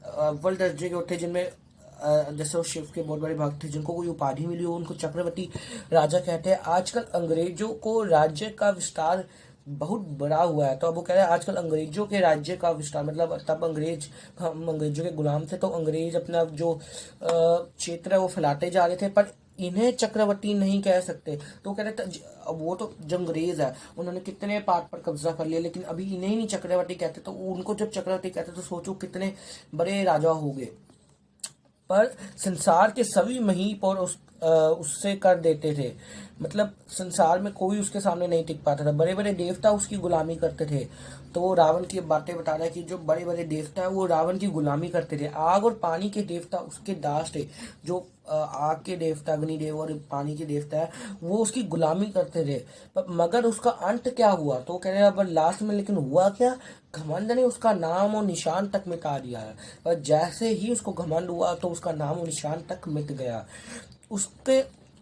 अव्वल दर्जे के होते, जिनमें जैसे वो शिव के बहुत बड़े भक्त थे, जिनको कोई उपाधि मिली हो, उनको चक्रवर्ती राजा कहते हैं। आजकल अंग्रेजों को राज्य का विस्तार बहुत बड़ा हुआ है। तो अब वो कह रहे हैं आजकल अंग्रेजों के राज्य का विस्तार, मतलब तब हम अंग्रेजों के गुलाम थे, तो अंग्रेज अपना जो क्षेत्र है वो फैलाते जा रहे थे, पर इन्हें चक्रवर्ती नहीं कह सकते। तो कह रहे वो तो जो अंग्रेज है उन्होंने कितने पार्ट पर कब्जा कर लिया, लेकिन अभी इन्हें ही नहीं चक्रवर्ती कहते। तो उनको जब चक्रवर्ती कहते तो सोचो कितने बड़े राजा हो गए। पर संसार के सभी महीप और उससे कर देते थे, मतलब संसार में कोई उसके सामने नहीं टिक पाता था। बड़े बड़े देवता उसकी गुलामी करते थे। तो वो रावण की बातें बता रहा है कि जो बड़े बड़े देवता है वो रावण की गुलामी करते थे। आग और पानी के देवता उसके दास थे, जो आग के देवता अग्निदेव और पानी के देवता है वो उसकी गुलामी करते थे। पर मगर उसका अंत क्या हुआ, तो कह रहे हैं अब लास्ट में लेकिन हुआ क्या, घमंड ने उसका नाम और निशान तक मिटा दिया है। पर जैसे ही उसको घमंड हुआ तो उसका नाम और निशान तक मिट गया। उसके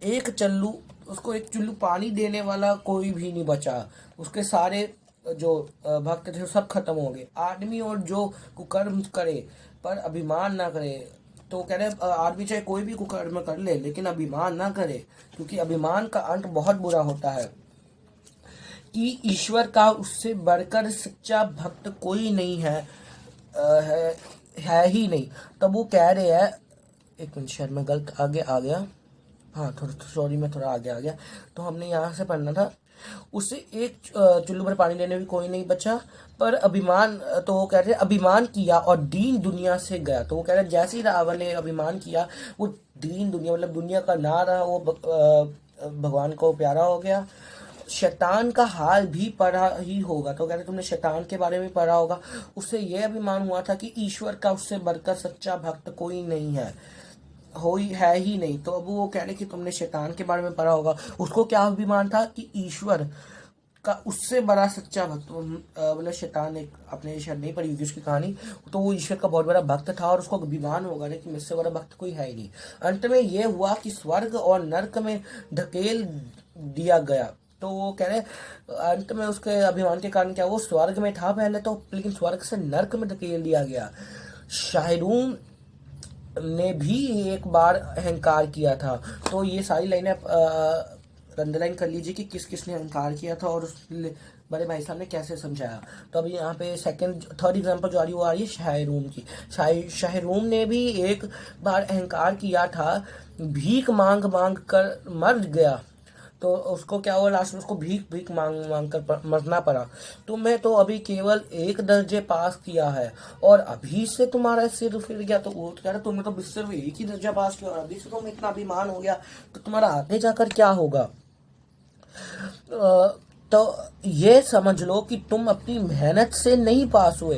एक चल्लू उसको एक चुल्लू पानी देने वाला कोई भी नहीं बचा। उसके सारे जो भक्त थे सब खत्म हो गए। आदमी और जो कुकर्म करे पर अभिमान ना करे, तो कह रहे आदमी चाहे कोई भी कुकर्म कर ले लेकिन अभिमान ना करे, क्योंकि अभिमान का अंत बहुत बुरा होता है। कि ईश्वर का उससे बढ़कर सच्चा भक्त कोई नहीं है, है ही नहीं। तब वो कह रहे हैं, एक मिनट शायद मैं गलत आगे आ गया, हाँ थोड़ा सॉरी मैं थोड़ा आगे आ गया। तो हमने यहाँ से पढ़ना था, उसे एक चुल्लू भर पानी देने भी कोई नहीं बचा पर अभिमान, तो वो कह रहे अभिमान किया और दीन दुनिया से गया। तो वो कह रहे जैसे ही रावण ने अभिमान किया, वो दीन दुनिया मतलब दुनिया का ना रहा, वो भगवान को प्यारा हो गया। शैतान का हाल भी पढ़ा ही होगा, तो कह रहे तुमने शैतान के बारे में पढ़ा होगा। उससे यह अभिमान हुआ था कि ईश्वर का उससे बढ़कर सच्चा भक्त कोई नहीं है, है ही नहीं। तो अब वो कह रहे कि तुमने शैतान के बारे में पढ़ा होगा। उसको क्या अभिमान था कि ईश्वर का उससे बड़ा सच्चा भक्त, मतलब शैतान एक, आपने शायद नहीं पढ़ी होगी उसकी कहानी, तो वो ईश्वर का बहुत बड़ा भक्त था और उसको अभिमान होगा कि मुझसे बड़ा भक्त कोई है ही नहीं। अंत में ये हुआ कि स्वर्ग और नर्क में धकेल दिया गया। तो वो कह रहे अंत में उसके अभिमान के कारण क्या, वो स्वर्ग में था पहले तो, लेकिन स्वर्ग से नर्क में धकेल दिया गया। शाहरुम ने भी एक बार अहंकार किया था। तो ये सारी लाइनें अंडरलाइन कर लीजिए कि किस किसने अहंकार किया था और उस बड़े भाई साहब ने कैसे समझाया। तो अभी यहाँ पे थर्ड एग्जांपल जो आ रही है वो आ रही है शाहरुम की। शाहरुम ने भी एक बार अहंकार किया था, भीख मांग मांग कर मर गया। तो उसको क्या हुआ, लास्ट में उसको भीख भीख मांग मांग कर मरना पड़ा। तुम्हें तो अभी केवल एक दर्जे पास किया है और अभी से तुम्हारा सिर फिर गया। तो वो कह रहा तुमने तो सिर्फ एक ही दर्जा पास किया और अभी से तुम्हें इतना अभिमान हो गया, तो तुम्हारा आगे जाकर क्या होगा। तो ये समझ लो कि तुम अपनी मेहनत से नहीं पास हुए,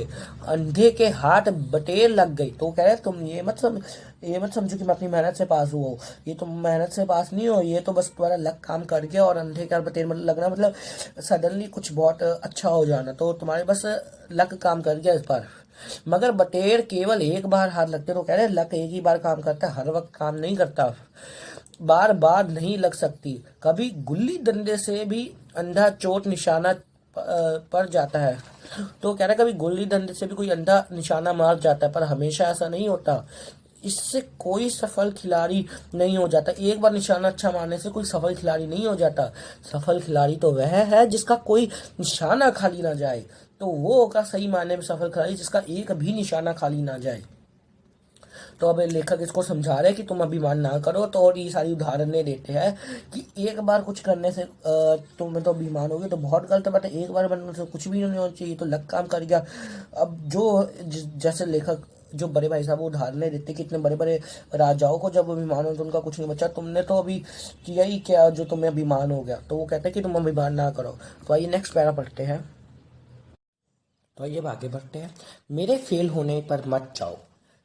अंधे के हाथ बटेर लग गई। तो कह रहे तुम ये मत समझो कि मैं अपनी मेहनत से पास हुआ हूँ, ये तुम मेहनत से पास नहीं हो, ये तो बस तुम्हारा लक काम कर गया। और अंधे के हाथ बटेर मतलब लगना मतलब सडनली कुछ बहुत अच्छा हो जाना, तो तुम्हारे बस लक काम कर गया इस बार। मगर बटेर केवल एक बार हाथ लगते, तो कह रहे लक एक ही बार काम करता है, हर वक्त काम नहीं करता, बार बार नहीं लग सकती। कभी गुल्ली डंडे से भी अंधा चोट निशाना पड़ जाता है। तो कह रहा है कभी गुल्ली डंडे से भी कोई अंधा निशाना मार जाता है, पर हमेशा ऐसा नहीं होता। इससे कोई सफल खिलाड़ी नहीं हो जाता। एक बार निशाना अच्छा मारने से कोई सफल खिलाड़ी नहीं हो जाता। सफल खिलाड़ी तो वह है जिसका कोई निशाना खाली ना जाए। तो वो होगा सही मायने में सफल खिलाड़ी जिसका एक भी निशाना खाली ना जाए। तो अब लेखक इसको समझा रहे हैं कि तुम अभिमान ना करो। तो और ये सारी उदाहरणें देते हैं कि एक बार कुछ करने से तुम्हें तो अभिमान होगी तो बहुत गलत बात है, एक बार बनने से कुछ भी नहीं होना चाहिए, तो लक काम कर गया। अब जो जैसे लेखक जो बड़े भाई साहब उदाहरणें देते कि इतने बड़े बड़े राजाओं को जब अभिमान हो तो उनका कुछ नहीं बचा, तुमने तो अभी किया ही क्या जो तुम्हें अभिमान हो गया। तो वो कहते हैं कि तुम अभिमान ना करो। तो आइए नेक्स्ट पैरा पढ़ते हैं। तो आइए आगे बढ़ते हैं। मेरे फेल होने पर मत जाओ,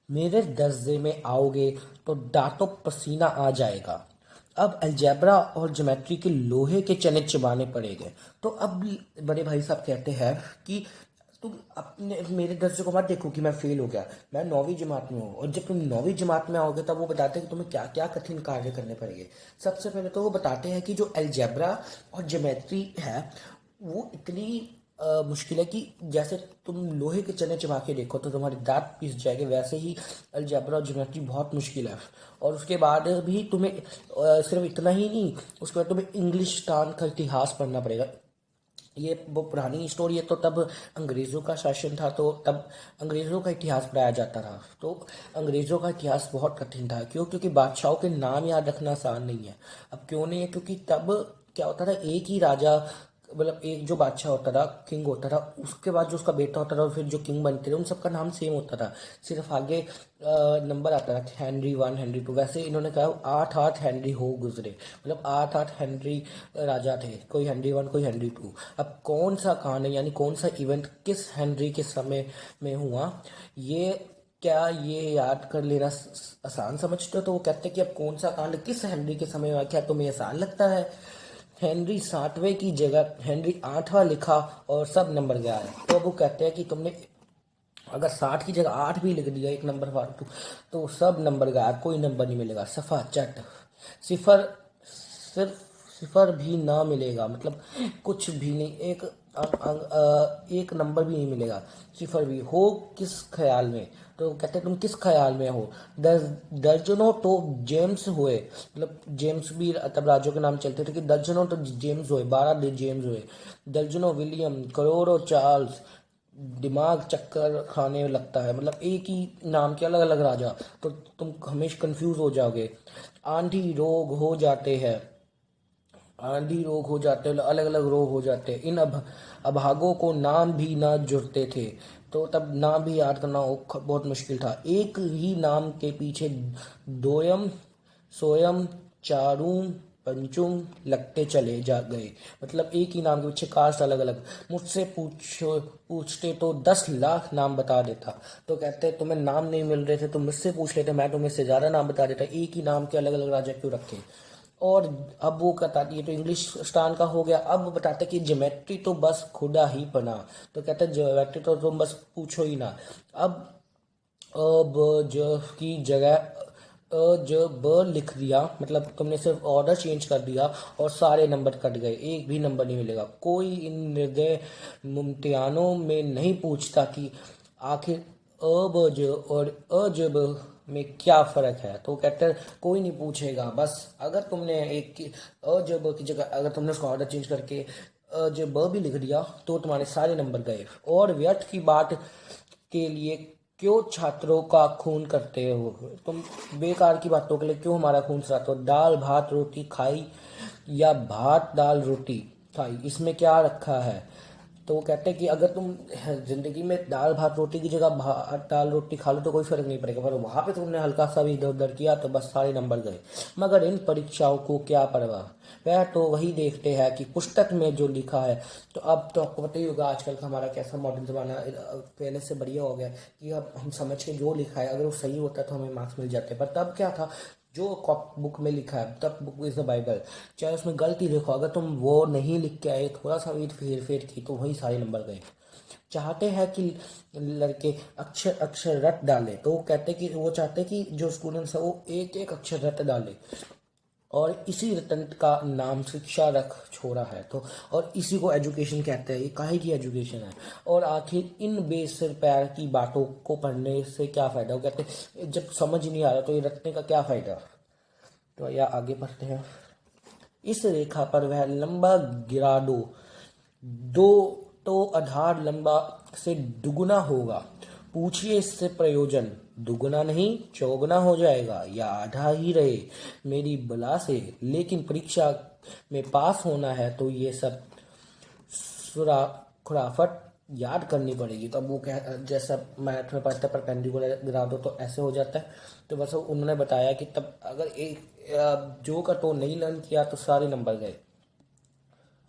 मेरे दर्जे में आओगे तो दांतों पसीना आ जाएगा। अब अलजेब्रा और ज्योमेट्री के लोहे के चने चिबाने पड़ेंगे। तो अब बड़े भाई साहब कहते हैं कि तुम अपने मेरे दर्जे को मत देखो कि मैं फेल हो गया, मैं 9वीं जमात में हूँ। और जब तुम 9वीं जमात में आओगे तब वो बताते हैं कि तुम्हें क्या क्या कठिन कार्य करने पड़ेंगे। सबसे पहले तो वो बताते हैं कि जो अलजेब्रा और ज्योमेट्री है वो इतनी मुश्किल है कि जैसे तुम लोहे के चने चबा के देखो तो तुम्हारे दांत पीस जाएंगे, वैसे ही अलजेब्रा और ज्योमेट्री बहुत मुश्किल है। और उसके बाद भी तुम्हें सिर्फ इतना ही नहीं, उसके बाद तुम्हें इंग्लिश टान का इतिहास पढ़ना पड़ेगा। ये वो पुरानी स्टोरी है, तो तब अंग्रेज़ों का शासन था, तो तब अंग्रेज़ों का इतिहास पढ़ाया जाता था। तो अंग्रेज़ों का इतिहास बहुत कठिन था। क्यों? क्योंकि बादशाहों के नाम याद रखना आसान नहीं है। अब क्यों नहीं है? क्योंकि तब क्या होता था, एक ही राजा मतलब एक जो बादशाह होता था, किंग होता था, उसके बाद जो उसका बेटा होता था और फिर जो किंग बनते थे उन सबका नाम सेम होता था, सिर्फ आगे नंबर आता था हेनरी 1 हेनरी 2। वैसे इन्होंने कहा 8 हेनरी हो गुजरे, मतलब 8 हेनरी राजा थे, कोई हेनरी 1 कोई हेनरी 2। अब कौन सा कांड यानी कौन सा इवेंट किस हेनरी के समय में हुआ, ये क्या ये याद कर लेना आसान समझते हो? तो वो कहते हैं कि अब कौन सा कांड किस हेनरी के समय में हुआ, क्या तुम्हें आसान लगता है? हेनरी 7वें की जगह हेनरी 8वां लिखा और सब नंबर गया है। तो वो कहते हैं कि तुमने अगर 60 की जगह 8 भी लिख दिया, एक नंबर फालतू, तो सब नंबर गया, कोई नंबर नहीं मिलेगा, सफा चट। सिफर सिर्फ सिफर भी ना मिलेगा, मतलब कुछ भी नहीं, एक नंबर भी नहीं मिलेगा। सिफर भी हो किस ख्याल में, तो कहते हैं तुम किस ख्याल में हो। दर्जनों तो जेम्स हुए, मतलब जेम्स भी तब राजों के नाम चलते थे कि दर्जनों तो जेम्स हुए, 12 जेम्स हुए, दर्जनों विलियम, करोड़ों चार्ल्स। दिमाग चक्कर खाने लगता है, मतलब एक ही नाम के अलग अलग राजा, तो तुम हमेशा कंफ्यूज हो जाओगे। आंधी रोग हो जाते हैं, आंधी रोग हो जाते हैं, अलग अलग रोग हो जाते हैं। इन अभागों को नाम भी ना जुड़ते थे, तो तब नाम भी याद करना बहुत मुश्किल था। एक ही नाम के पीछे दोयम, सोयम, चारूम, पंचुम लगते चले जा गए, मतलब एक ही नाम के पीछे कास्ट अलग अलग। मुझसे पूछते तो 10 लाख नाम बता देता। तो कहते तुम्हें नाम नहीं मिल रहे थे, तुम मुझसे पूछ लेते, मैं तुम्हें से ज़्यादा नाम बता देता। एक ही नाम के अलग अलग राजा क्यों रखे। और अब वो बताती है, तो इंग्लिश स्टान का हो गया। अब बताते कि ज्योमेट्री तो बस खुदा ही बना, तो कहते हैं ज्योमेट्री तो तुम बस पूछो ही ना। अब ज की जगह ज ब लिख दिया, मतलब तुमने सिर्फ ऑर्डर चेंज कर दिया और सारे नंबर कट गए, एक भी नंबर नहीं मिलेगा। कोई इन निर्दय मुमतियानों में नहीं पूछता कि आखिर अबज और अजब में क्या फ़र्क है। तो कहते हैं कोई नहीं पूछेगा, बस अगर तुमने एक की अजब की जगह अगर तुमने उसका ऑर्डर चेंज करके अजब भी लिख दिया तो तुम्हारे सारे नंबर गए। और व्यर्थ की बात के लिए क्यों छात्रों का खून करते हो, तुम बेकार की बातों के लिए क्यों हमारा खून कराते हो। दाल भात रोटी खाई या भात दाल रोटी खाई, इसमें क्या रखा है। तो वो कहते हैं कि अगर तुम जिंदगी में दाल भात रोटी की जगह भात दाल रोटी खा लो तो कोई फर्क नहीं पड़ेगा, पर वहां पे तुमने हल्का सा भी इधर उधर किया तो बस सारे नंबर गए। मगर इन परीक्षाओं को क्या परवाह, वह तो वही देखते हैं कि पुस्तक में जो लिखा है। तो अब तो आपको पता ही होगा आजकल का हमारा कैसा मॉडर्न ज़माना पहले से बढ़िया हो गया कि अब हम समझ के जो लिखा है अगर वो सही होता है तो हमें मार्क्स मिल जाते हैं। पर तब क्या था, जो बुक में लिखा है, तब बुक इज़ द बाइबल, चाहे उसमें गलती लिखो, अगर तुम वो नहीं लिख के आए, थोड़ा सा भी फेर फेर की, तो वही सारे नंबर गए। चाहते हैं कि लड़के अक्षर अक्षर रट डाले, तो वो कहते कि वो चाहते कि जो स्टूडेंट्स है वो एक एक अक्षर रट डाले, और इसी रटन का नाम शिक्षा रख छोड़ा है। तो और इसी को एजुकेशन कहते हैं, ये काहे की एजुकेशन है। और आखिर इन बेसिर पैर की बातों को पढ़ने से क्या फ़ायदा, वो कहते हैं जब समझ ही नहीं आ रहा तो ये रटने का क्या फ़ायदा। तो या आगे बढ़ते हैं। इस रेखा पर वह लंबा गिरा दो, दो तो आधार लंबा से दुगुना होगा। पूछिए इससे प्रयोजन, दुगुना नहीं चौगुना हो जाएगा या आधा ही रहे मेरी बला से। लेकिन परीक्षा में पास होना है तो ये सब सुरा खुराफट याद करनी पड़ेगी। तो अब वो कह जैसा मैथ में पढ़ते परपेंडिकुलर गिरा दो तो ऐसे हो जाता है। तो बस उन्होंने बताया कि तब अगर एक जो का तो नहीं लर्न किया तो सारे नंबर गए।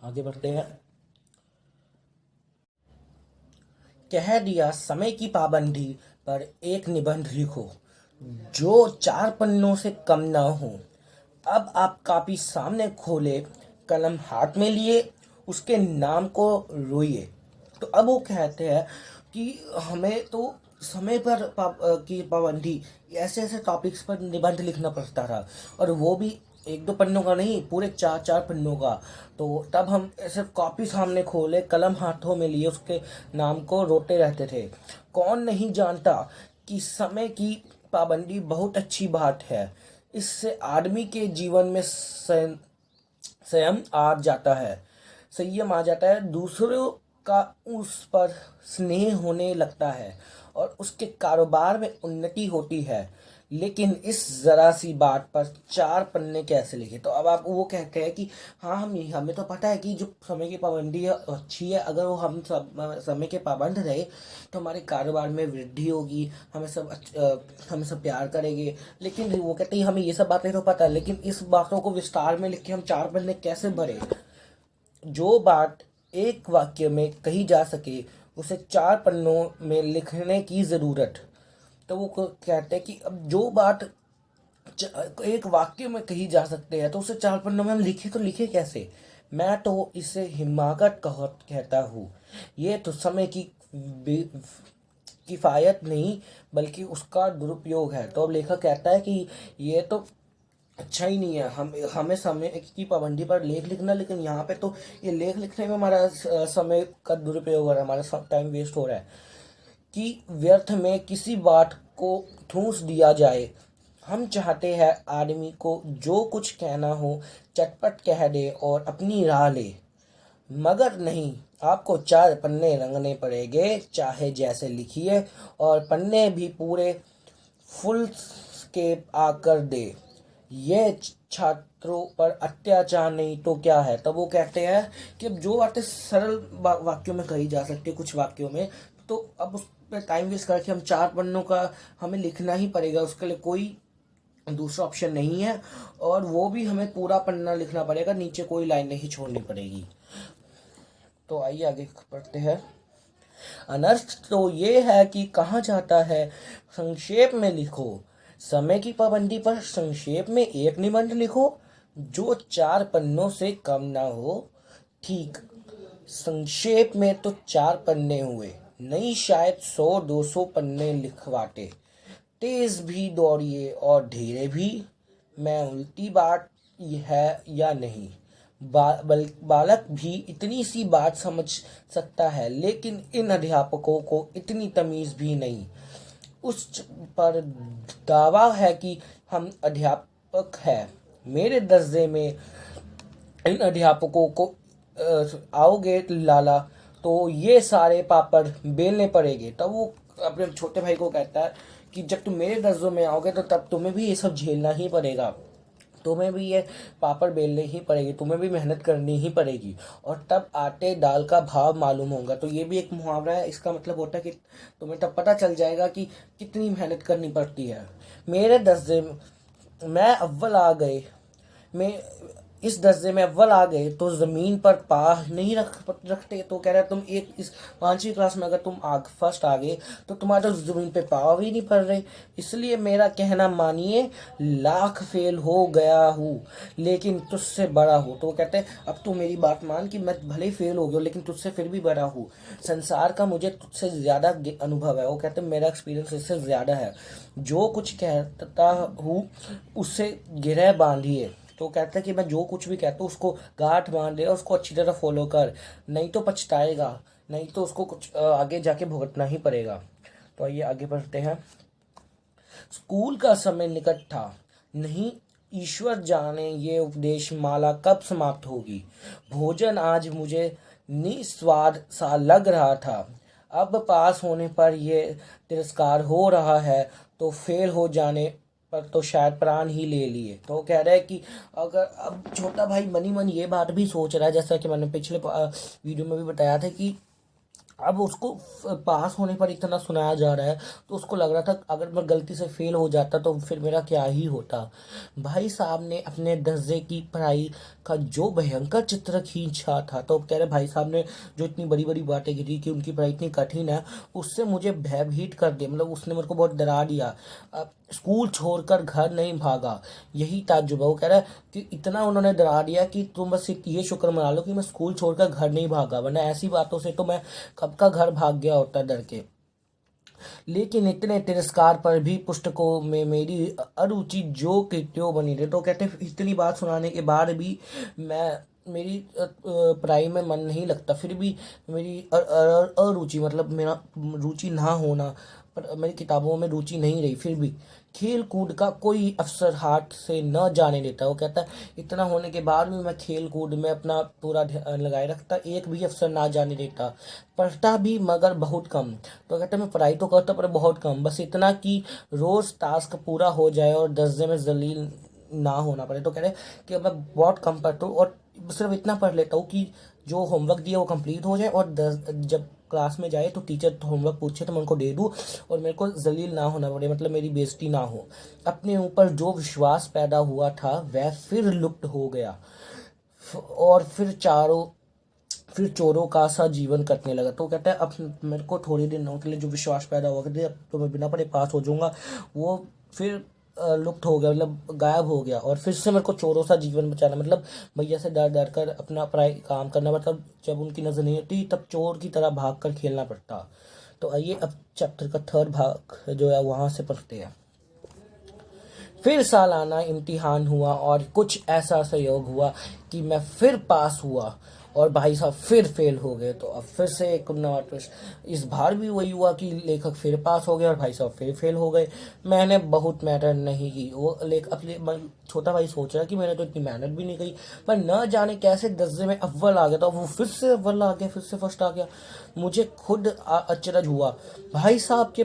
आगे बढ़ते हैं। कह दिया समय की पाबंदी पर एक निबंध लिखो जो 4 पन्नों से कम ना हो। अब आप कापी सामने खोले, कलम हाथ में लिए, उसके नाम को रोइए। तो अब वो कहते हैं कि हमें तो समय पर की पाबंदी, ऐसे ऐसे टॉपिक्स पर निबंध लिखना पड़ता था, और वो भी 1-2 पन्नों का नहीं, पूरे 4-4 पन्नों का। तो तब हम ऐसे कॉपी सामने खोले, कलम हाथों में लिए, उसके नाम को रोते रहते थे। कौन नहीं जानता कि समय की पाबंदी बहुत अच्छी बात है, इससे आदमी के जीवन में संयम आ जाता है, संयम आ जाता है, दूसरों का उस पर स्नेह होने लगता है और उसके कारोबार में उन्नति होती है। लेकिन इस ज़रा सी बात पर 4 पन्ने कैसे लिखे। तो अब आप वो कहते हैं कि हाँ हमें तो पता है कि जो समय की पाबंदी है अच्छी है, अगर वो हम सब समय के पाबंद रहे तो हमारे कारोबार में वृद्धि होगी, हमें सब प्यार करेंगे। लेकिन वो कहते हैं हमें ये सब बातें तो पता है, लेकिन इस बातों को विस्तार में लिख के हम 4 पन्ने कैसे भरे। जो बात एक वाक्य में कही जा सके उसे 4 पन्नों में लिखने की ज़रूरत। तो वो कहते हैं कि अब जो बात एक वाक्य में कही जा सकते हैं तो उसे 4 पन्नों में हम लिखे, तो लिखे कैसे। मैं तो इसे हिमाकत कहता हूँ। ये तो समय की किफ़ायत नहीं बल्कि उसका दुरुपयोग है। तो अब लेखक कहता है कि ये तो अच्छा ही नहीं है। हम हमें समय की पाबंदी पर लेख लिखना, लेकिन यहाँ पे तो ये लेख लिखने में हमारा समय का दुरुपयोग हो रहा है, हमारा टाइम वेस्ट हो रहा है कि व्यर्थ में किसी बात को ठूंस दिया जाए। हम चाहते हैं आदमी को जो कुछ कहना हो चटपट कह दे और अपनी राह ले, मगर नहीं, आपको 4 पन्ने रंगने पड़ेंगे चाहे जैसे लिखिए, और पन्ने भी पूरे फुल स्केप आकर दे। ये छात्रों पर अत्याचार नहीं तो क्या है। तब वो कहते हैं कि अब जो बातें सरल वाक्यों में कही जा सकती है, कुछ वाक्यों में, तो अब उस पर टाइम वेस्ट करके हम 4 पन्नों का हमें लिखना ही पड़ेगा, उसके लिए कोई दूसरा ऑप्शन नहीं है। और वो भी हमें पूरा पन्ना लिखना पड़ेगा, नीचे कोई लाइन नहीं छोड़नी पड़ेगी। तो आइए आगे पढ़ते हैं। अनर्थ तो ये है कि कहा जाता है संक्षेप में लिखो। समय की पाबंदी पर संक्षेप में एक निबंध लिखो जो 4 पन्नों से कम ना हो। ठीक, संक्षेप में तो 4 पन्ने हुए, नहीं शायद 100-200 पन्ने लिखवाते। तेज भी दौड़िए और धीरे भी। मैं उल्टी बात है या नहीं, बालक भी इतनी सी बात समझ सकता है, लेकिन इन अध्यापकों को इतनी तमीज भी नहीं। उस पर दावा है कि हम अध्यापक हैं। मेरे दर्जे में इन अध्यापकों को आओगे लाला तो ये सारे पापड़ बेलने पड़ेंगे। तब वो अपने छोटे भाई को कहता है कि जब तुम मेरे दर्जों में आओगे तो तब तुम्हें भी ये सब झेलना ही पड़ेगा, तुम्हें भी ये पापड़ बेलने ही पड़ेगी, तुम्हें भी मेहनत करनी ही पड़ेगी, और तब आटे दाल का भाव मालूम होगा। तो ये भी एक मुहावरा है, इसका मतलब होता है कि तुम्हें तब पता चल जाएगा कि कितनी मेहनत करनी पड़ती है। मेरे दर्जे मैं अव्वल आ गए मैं इस दर्जे में अव्वल आ गए तो जमीन पर पा नहीं रखते। तो कह रहा है तुम एक इस 5वीं क्लास में अगर तुम फर्स्ट आ गए तो तुम्हारे तो जमीन पे पाव ही नहीं पड़ रहे। इसलिए मेरा कहना मानिए, लाख फेल हो गया हूँ लेकिन तुझसे बड़ा हूँ। तो वो कहते हैं अब तू मेरी बात मान कि मैं भले ही फेल हो गया लेकिन तुझसे फिर भी बड़ा हूँ, संसार का मुझे तुझसे ज्यादा अनुभव है। वो कहते हैं मेरा एक्सपीरियंस इससे ज्यादा है, जो कुछ कहता हूँ उससे गिरह बांधिए। तो कहता है कि मैं जो कुछ भी कहता हूँ उसको गांठ बांध दे, उसको अच्छी तरह फॉलो कर, नहीं तो पछताएगा, नहीं तो उसको कुछ आगे जाके भुगतना ही पड़ेगा। तो आइए आगे बढ़ते हैं। स्कूल का समय निकट था, नहीं ईश्वर जाने ये उपदेश माला कब समाप्त होगी। भोजन आज मुझे निस्वाद सा लग रहा था। अब पास होने पर ये तिरस्कार हो रहा है तो फेल हो जाने पर तो शायद प्राण ही ले लिए। तो वो कह रहा है कि अगर अब छोटा भाई मनी मन ये बात भी सोच रहा है, जैसा कि मैंने पिछले वीडियो में भी बताया था कि अब उसको पास होने पर इतना सुनाया जा रहा है तो उसको लग रहा था अगर मैं गलती से फेल हो जाता तो फिर मेरा क्या ही होता। भाई साहब ने अपने दर्जे की पढ़ाई का जो भयंकर चित्र खींचा था, तो कह रहे भाई साहब ने जो इतनी बड़ी बड़ी बातें की कि उनकी पढ़ाई इतनी कठिन है, उससे मुझे भयभीत कर दिया, मतलब उसने मेरे को बहुत डरा दिया। स्कूल छोड़कर घर नहीं भागा, यही ताज्जुब है। वो कह रहा है कि इतना उन्होंने डरा दिया कि तुम बस ये शुक्र मना लो कि मैं स्कूल छोड़कर घर नहीं भागा, वरना ऐसी बातों से तो मैं कब का घर भाग गया होता डर के। लेकिन इतने तिरस्कार पर भी पुस्तकों में मेरी अरुचि जो की त्यों बनी रही। तो कहते इतनी बात सुनाने के बाद भी मैं मेरी पढ़ाई में मन नहीं लगता, फिर भी मेरी अरुचि मतलब मेरा रुचि ना होना, पर मेरी किताबों में रुचि नहीं रही, फिर भी खेल कूद का कोई अवसर हाथ से न जाने देता। वो कहता है इतना होने के बाद भी मैं खेल कूद में अपना पूरा ध्यान लगाए रखता, एक भी अवसर ना जाने देता। पढ़ता भी मगर बहुत कम। तो कहते हैं मैं पढ़ाई तो करता पर बहुत कम, बस इतना कि रोज टास्क पूरा हो जाए और दर्जे में जलील ना होना पड़े। तो कह रहे कि मैं बहुत कम पढ़ता हूँ और सिर्फ इतना पढ़ लेता हूँ कि जो होमवर्क दिया वो कंप्लीट हो जाए, और जब क्लास में जाए तो टीचर तो होमवर्क पूछे तो मैं उनको दे दूँ और मेरे को जलील ना होना पड़े, मतलब मेरी बेइज्जती ना हो। अपने ऊपर जो विश्वास पैदा हुआ था वह फिर लुप्त हो गया और फिर चोरों का सा जीवन कटने लगा। तो कहता है अब मेरे को थोड़ी दिनों के लिए जो विश्वास पैदा हुआ करते अब तो मैं बिना पढ़े पास हो जाऊंगा, वो फिर लुप्त हो गया, मतलब गायब हो गया। और फिर से मेरे को चोरों सा जीवन बचाना, मतलब भैया से डर डर कर अपना पढ़ाई काम करना पड़ता, जब उनकी नजर नहीं होती तब चोर की तरह भाग कर खेलना पड़ता। तो आइए अब चैप्टर का 3rd भाग जो है वहां से पढ़ते हैं। फिर सालाना इम्तिहान हुआ और कुछ ऐसा संयोग हुआ कि मैं फिर पास हुआ और भाई साहब फिर फेल हो गए। तो अब फिर से एक नया ट्विस्ट, इस बार भी वही हुआ कि लेखक फिर पास हो गए और भाई साहब फिर फेल हो गए। मैंने बहुत मेहनत नहीं की, वो छोटा भाई सोच रहा कि मैंने तो इतनी मेहनत भी नहीं की, पर न जाने कैसे दर्जे में अव्वल आ गया। तो वो फिर से अव्वल आ गया, फिर से फर्स्ट आ गया। मुझे खुद अचरज हुआ। भाई साहब के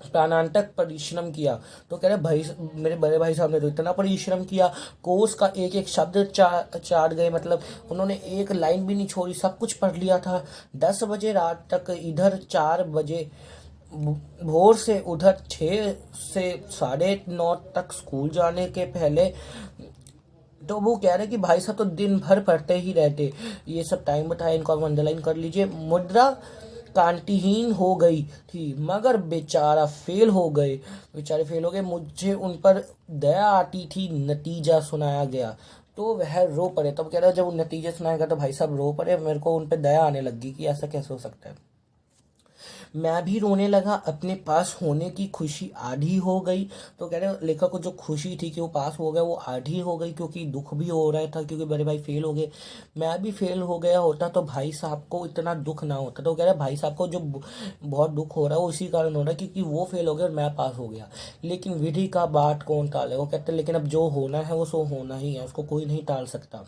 प्राणांतक परिश्रम किया। तो कह रहे भाई, मेरे बड़े भाई साहब ने तो इतना परिश्रम किया, कोर्स का एक एक शब्द चाट गए, मतलब उन्होंने एक लाइन भी नहीं छोड़ी, सब कुछ पढ़ लिया था। 10 बजे रात तक इधर, 4 बजे भोर से उधर, 6 से 9:30 तक स्कूल जाने के पहले। तो वो कह रहे कि भाई साहब तो दिन भर पढ़ते ही रहते। ये सब टाइम बताया, इनको आप अंडरलाइन कर लीजिए। मुद्रा कांतिहीन हो गई थी, मगर बेचारे फेल हो गए। मुझे उन पर दया आती थी। नतीजा सुनाया गया तो वह रो पड़े। तब कह रहा है जब वो नतीजा सुनाया गया तो भाई साहब रो पड़े। मेरे को उन पर दया आने लगी कि ऐसा कैसे हो सकता है। मैं भी रोने लगा, अपने पास होने की खुशी आधी हो गई। तो कह रहे लेखक को जो खुशी थी कि वो पास हो गया वो आधी हो गई, क्योंकि दुख भी हो रहा था क्योंकि बड़े भाई फेल हो गए। मैं भी फेल हो गया होता तो भाई साहब को इतना दुख ना होता। तो कह रहे भाई साहब को जो बहुत दुख हो रहा है वो इसी कारण हो रहा है क्योंकि वो फेल हो गए और मैं पास हो गया। लेकिन विधि का बाट कौन टाले, वो कहते हैं लेकिन अब जो होना है वो सो होना ही है, उसको कोई नहीं टाल सकता।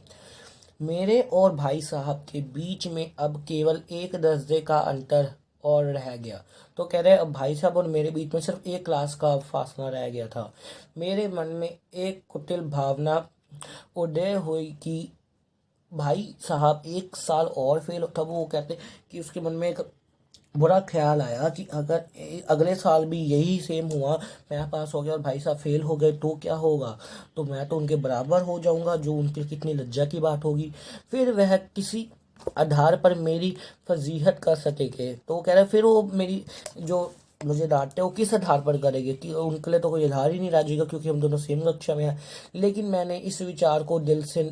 मेरे और भाई साहब के बीच में अब केवल एक दर्जे का अंतर और रह गया। तो कह रहे अब भाई साहब और मेरे बीच में सिर्फ एक क्लास का फासला रह गया था। मेरे मन में एक कुटिल भावना उदय हुई कि भाई साहब 1 साल और फेल, तब वो कहते कि उसके मन में एक बुरा ख्याल आया कि अगर अगले साल भी यही सेम हुआ, मैं पास हो गया और भाई साहब फेल हो गए तो क्या होगा। तो मैं तो उनके बराबर हो जाऊंगा, जो उनके लिए कितनी लज्जा की बात होगी। फिर वह किसी आधार पर मेरी फजीहत कर सकेंगे। तो वो कह रहे फिर वो मेरी जो मुझे डांटते वो किस आधार पर करेंगे, कि उनके लिए तो कोई आधार ही नहीं राजेगा क्योंकि हम दोनों सेम कक्षा में हैं। लेकिन मैंने इस विचार को दिल से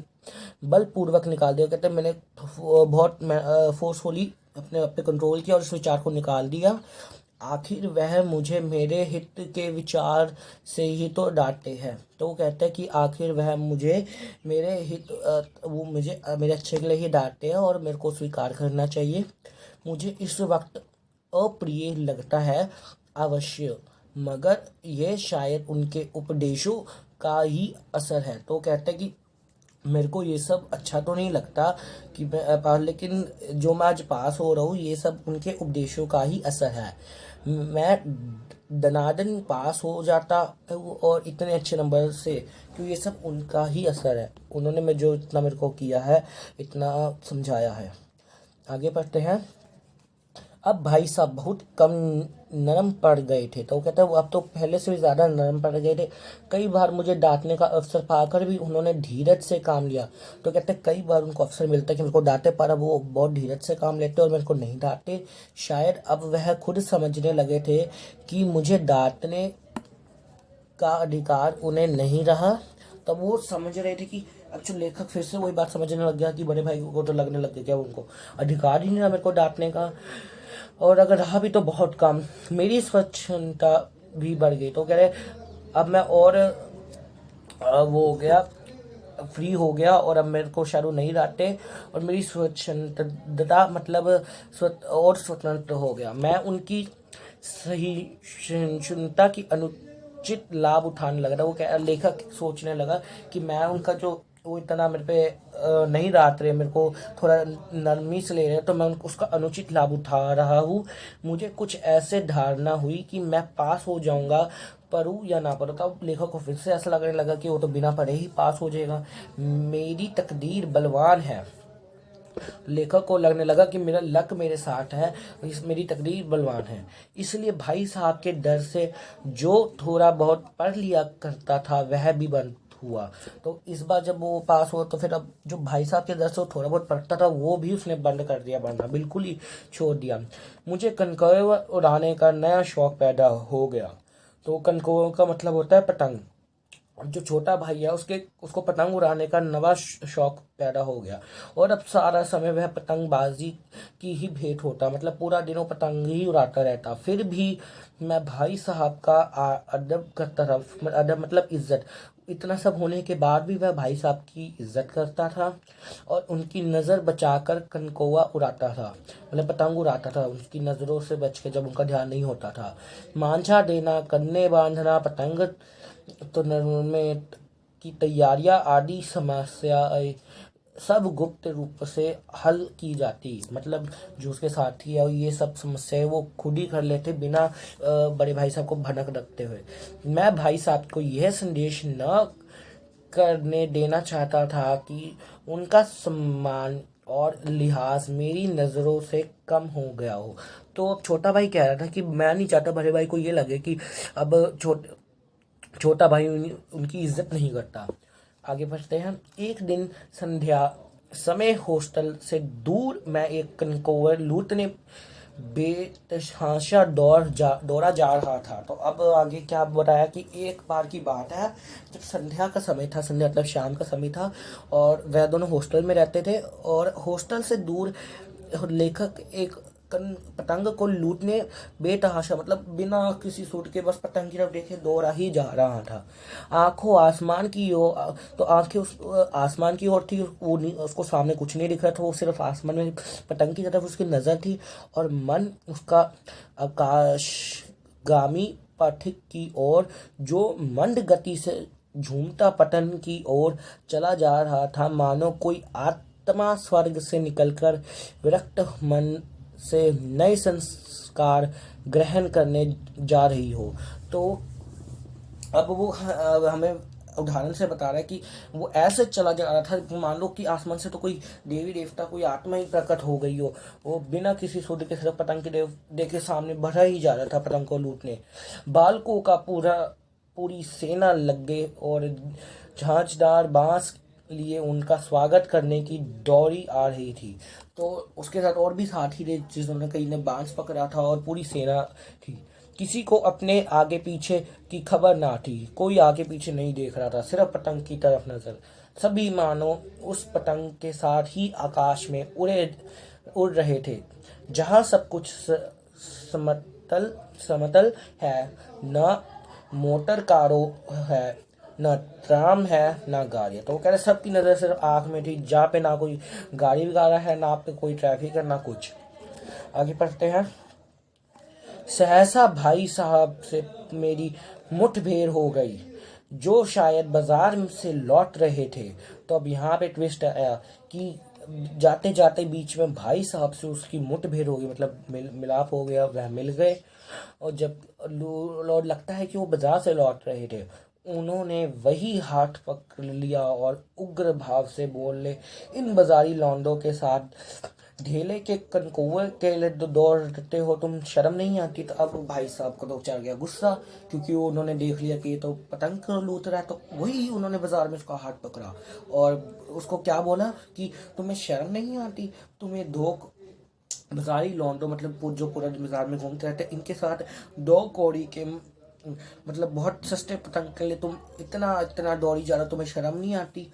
बलपूर्वक निकाल दिया। कहते मैंने बहुत फोर्सफुली अपने आप पे कंट्रोल किया और इस विचार को निकाल दिया। आखिर वह मुझे मेरे हित के विचार से ही तो डांटते हैं। तो वो कहते हैं कि आखिर वह मुझे मेरे हित वो मुझे मेरे अच्छे के लिए ही डांटते हैं और मेरे को स्वीकार करना चाहिए। मुझे इस वक्त अप्रिय लगता है अवश्य, मगर यह शायद उनके उपदेशों का ही असर है। तो कहते हैं कि मेरे को ये सब अच्छा तो नहीं लगता कि लेकिन जो मैं आज पास हो रहा हूँ ये सब उनके उपदेशों का ही असर है। मैं दनादन पास हो जाता और इतने अच्छे नंबर से, क्योंकि ये सब उनका ही असर है। उन्होंने मैं जो इतना मेरे को किया है, इतना समझाया है। आगे पढ़ते हैं। अब भाई साहब बहुत कम नरम पड़ गए थे। तो वो कहता है वो अब तो पहले से भी ज़्यादा नरम पड़ गए थे। कई बार मुझे डांटने का अवसर पाकर भी उन्होंने धीरज से काम लिया। तो कहते हैं कई बार उनको अवसर मिलता है कि मेरे को डांटे, पर अब वो बहुत धीरज से काम लेते और मेरे को नहीं डांटे। शायद अब वह खुद समझने लगे थे कि मुझे डांटने का अधिकार उन्हें नहीं रहा। तब वो समझ रहे थे कि अब जो लेखक फिर से वही बात समझने लग गया कि बड़े भाई को तो लगने लग गया क्या उनको अधिकार ही नहीं रहा मेरे को डांटने का, और अगर रहा भी तो बहुत कम। मेरी स्वच्छता भी बढ़ गई। तो कह रहे अब मैं और वो हो गया, फ्री हो गया और अब मेरे को शायद नहीं डांटते और मेरी स्वच्छता मतलब और स्वतंत्र हो गया। मैं उनकी सहिष्णुता की अनुचित लाभ उठाने लगा था। वो क्या लेखक सोचने लगा कि मैं उनका जो वो इतना मेरे पे नहीं डांट रहे, मेरे को थोड़ा नरमी से ले रहे हैं, तो मैं उसका अनुचित लाभ उठा रहा हूँ। मुझे कुछ ऐसे धारणा हुई कि मैं पास हो जाऊंगा, पढूं या ना पढूं। तब लेखक को फिर से ऐसा लगने लगा कि वो तो बिना पढ़े ही पास हो जाएगा। मेरी तकदीर बलवान है। लेखक को लगने लगा कि मेरा लक मेरे साथ है, मेरी तकदीर बलवान है। इसलिए भाई साहब के डर से जो थोड़ा बहुत पढ़ लिया करता था वह भी बंद हुआ। तो इस बार जब वो पास हुआ तो फिर अब जो भाई साहब के डर से वो थोड़ा बहुत पढ़ता था वो भी उसने बंद कर दिया, पढ़ना बिल्कुल ही छोड़ दिया। मुझे कनकौए उड़ाने का नया शौक पैदा हो गया। तो कनकौए का मतलब होता है पतंग। जो छोटा भाई है उसके उसको पतंग उड़ाने का नवा शौक पैदा हो गया, और अब सारा समय वह पतंगबाजी की ही भेंट होता, मतलब पूरा दिन वो पतंग ही उड़ाता रहता। फिर भी मैं भाई साहब का अदब का तरफ, अदब मतलब इज्जत, इतना सब होने के बाद भी वह भाई साहब की इज्जत करता था और उनकी नज़र बचाकर कनकौआ उड़ाता था, मतलब पतंग उड़ाता था उसकी नज़रों से बच के, जब उनका ध्यान नहीं होता था। मांझा देना, कन्ने बांधना, पतंग तो में की तैयारियां आदि समस्याएं सब गुप्त रूप से हल की जाती, मतलब जो उसके साथी है ये सब समस्याएं वो खुद ही कर लेते बिना बड़े भाई साहब को भनक रखते हुए। मैं भाई साहब को यह संदेश न करने देना चाहता था कि उनका सम्मान और लिहाज मेरी नज़रों से कम हो गया हो। तो अब छोटा भाई कह रहा था कि मैं नहीं चाहता बड़े भाई को ये लगे कि अब छोटा भाई उनकी इज्जत नहीं करता। आगे बढ़ते हैं। एक दिन संध्या समय हॉस्टल से दूर मैं एक कनकौर लूटने बेतहाशा दौड़ा जा रहा था। तो अब आगे क्या बताया कि एक बार की बात है जब संध्या का समय था, संध्या मतलब शाम का समय था, और वह दोनों हॉस्टल में रहते थे, और हॉस्टल से दूर लेखक एक पतंग को लूटने बेतहाशा मतलब बिना किसी सूट के बस पतंग की तरफ देखे दौड़ा ही जा रहा था। आंखों आसमान की ओर, तो आंखें उस आसमान की ओर थी, वो उसको सामने कुछ नहीं दिख रहा था, वो सिर्फ आसमान में पतंग की तरफ उसकी नज़र थी, और मन उसका आकाशगामी पथिक की ओर जो मंद गति से झूमता पतन की ओर चला जा रहा था, मानो कोई आत्मा स्वर्ग से निकलकर विरक्त मन से नए संस्कार ग्रहण करने जा रही हो। तो अब वो हमें उदाहरण से बता रहा है कि वो ऐसे चला जा रहा था, मान लो कि आसमान से तो कोई देवी देवता, कोई आत्मा ही प्रकट हो गई हो, वो बिना किसी सूद के सिर्फ पतंग के देखे सामने बढ़ा ही जा रहा था पतंग को लूटने। बालकों का पूरी सेना लग गए और झांझदार बांस लिए उनका स्वागत करने की दौड़ी आ रही थी। तो उसके साथ और भी साथी थे जिन्होंने कई ने बांस पकड़ा था और पूरी सेना थी। किसी को अपने आगे पीछे की खबर ना थी, कोई आगे पीछे नहीं देख रहा था, सिर्फ पतंग की तरफ नजर। सभी मानो उस पतंग के साथ ही आकाश में उड़ रहे थे, जहां सब कुछ समतल समतल है, न मोटर कारों है, न ट्राम है, न गाड़ी है। तो वो कह रहे सबकी नज़र सिर्फ आँख में थी, जहाँ पे ना कोई गाड़ी वगैरह है, ना पे कोई ट्रैफिक है, ना कुछ। आगे पढ़ते हैं। सहसा भाई साहब से मेरी मुठभेड़ हो गई, जो शायद बाजार से लौट रहे थे। तो अब यहाँ पे ट्विस्ट आया कि जाते जाते बीच में भाई साहब से उसकी मुठभेड़ हो गई, मतलब मिलाप हो गया, वह मिल गए। और जब लगता है कि वो बाजार से लौट रहे थे, उन्होंने वही हाथ पकड़ लिया और उग्र भाव से बोले, इन बाजारी लौंडों के साथ ढेले के कनकौवे के लिए दौड़ते हो, तुम शर्म नहीं आती? तो अब भाई साहब को तो चढ़ गया गुस्सा, क्योंकि वो उन्होंने देख लिया कि ये तो पतंग लूट रहा है, तो वही उन्होंने बाजार में उसका हाथ पकड़ा और उसको क्या बोला कि तुम्हें शर्म नहीं आती, तुम्हें धोख बाजारी लौंडो मतलब जो पूरा दिन बाजार में घूमते रहते, इनके साथ दो कौड़ी के मतलब बहुत सस्ते पतंग के लिए तुम इतना इतना दौड़ी जा रहा, तुम्हें शर्म नहीं आती?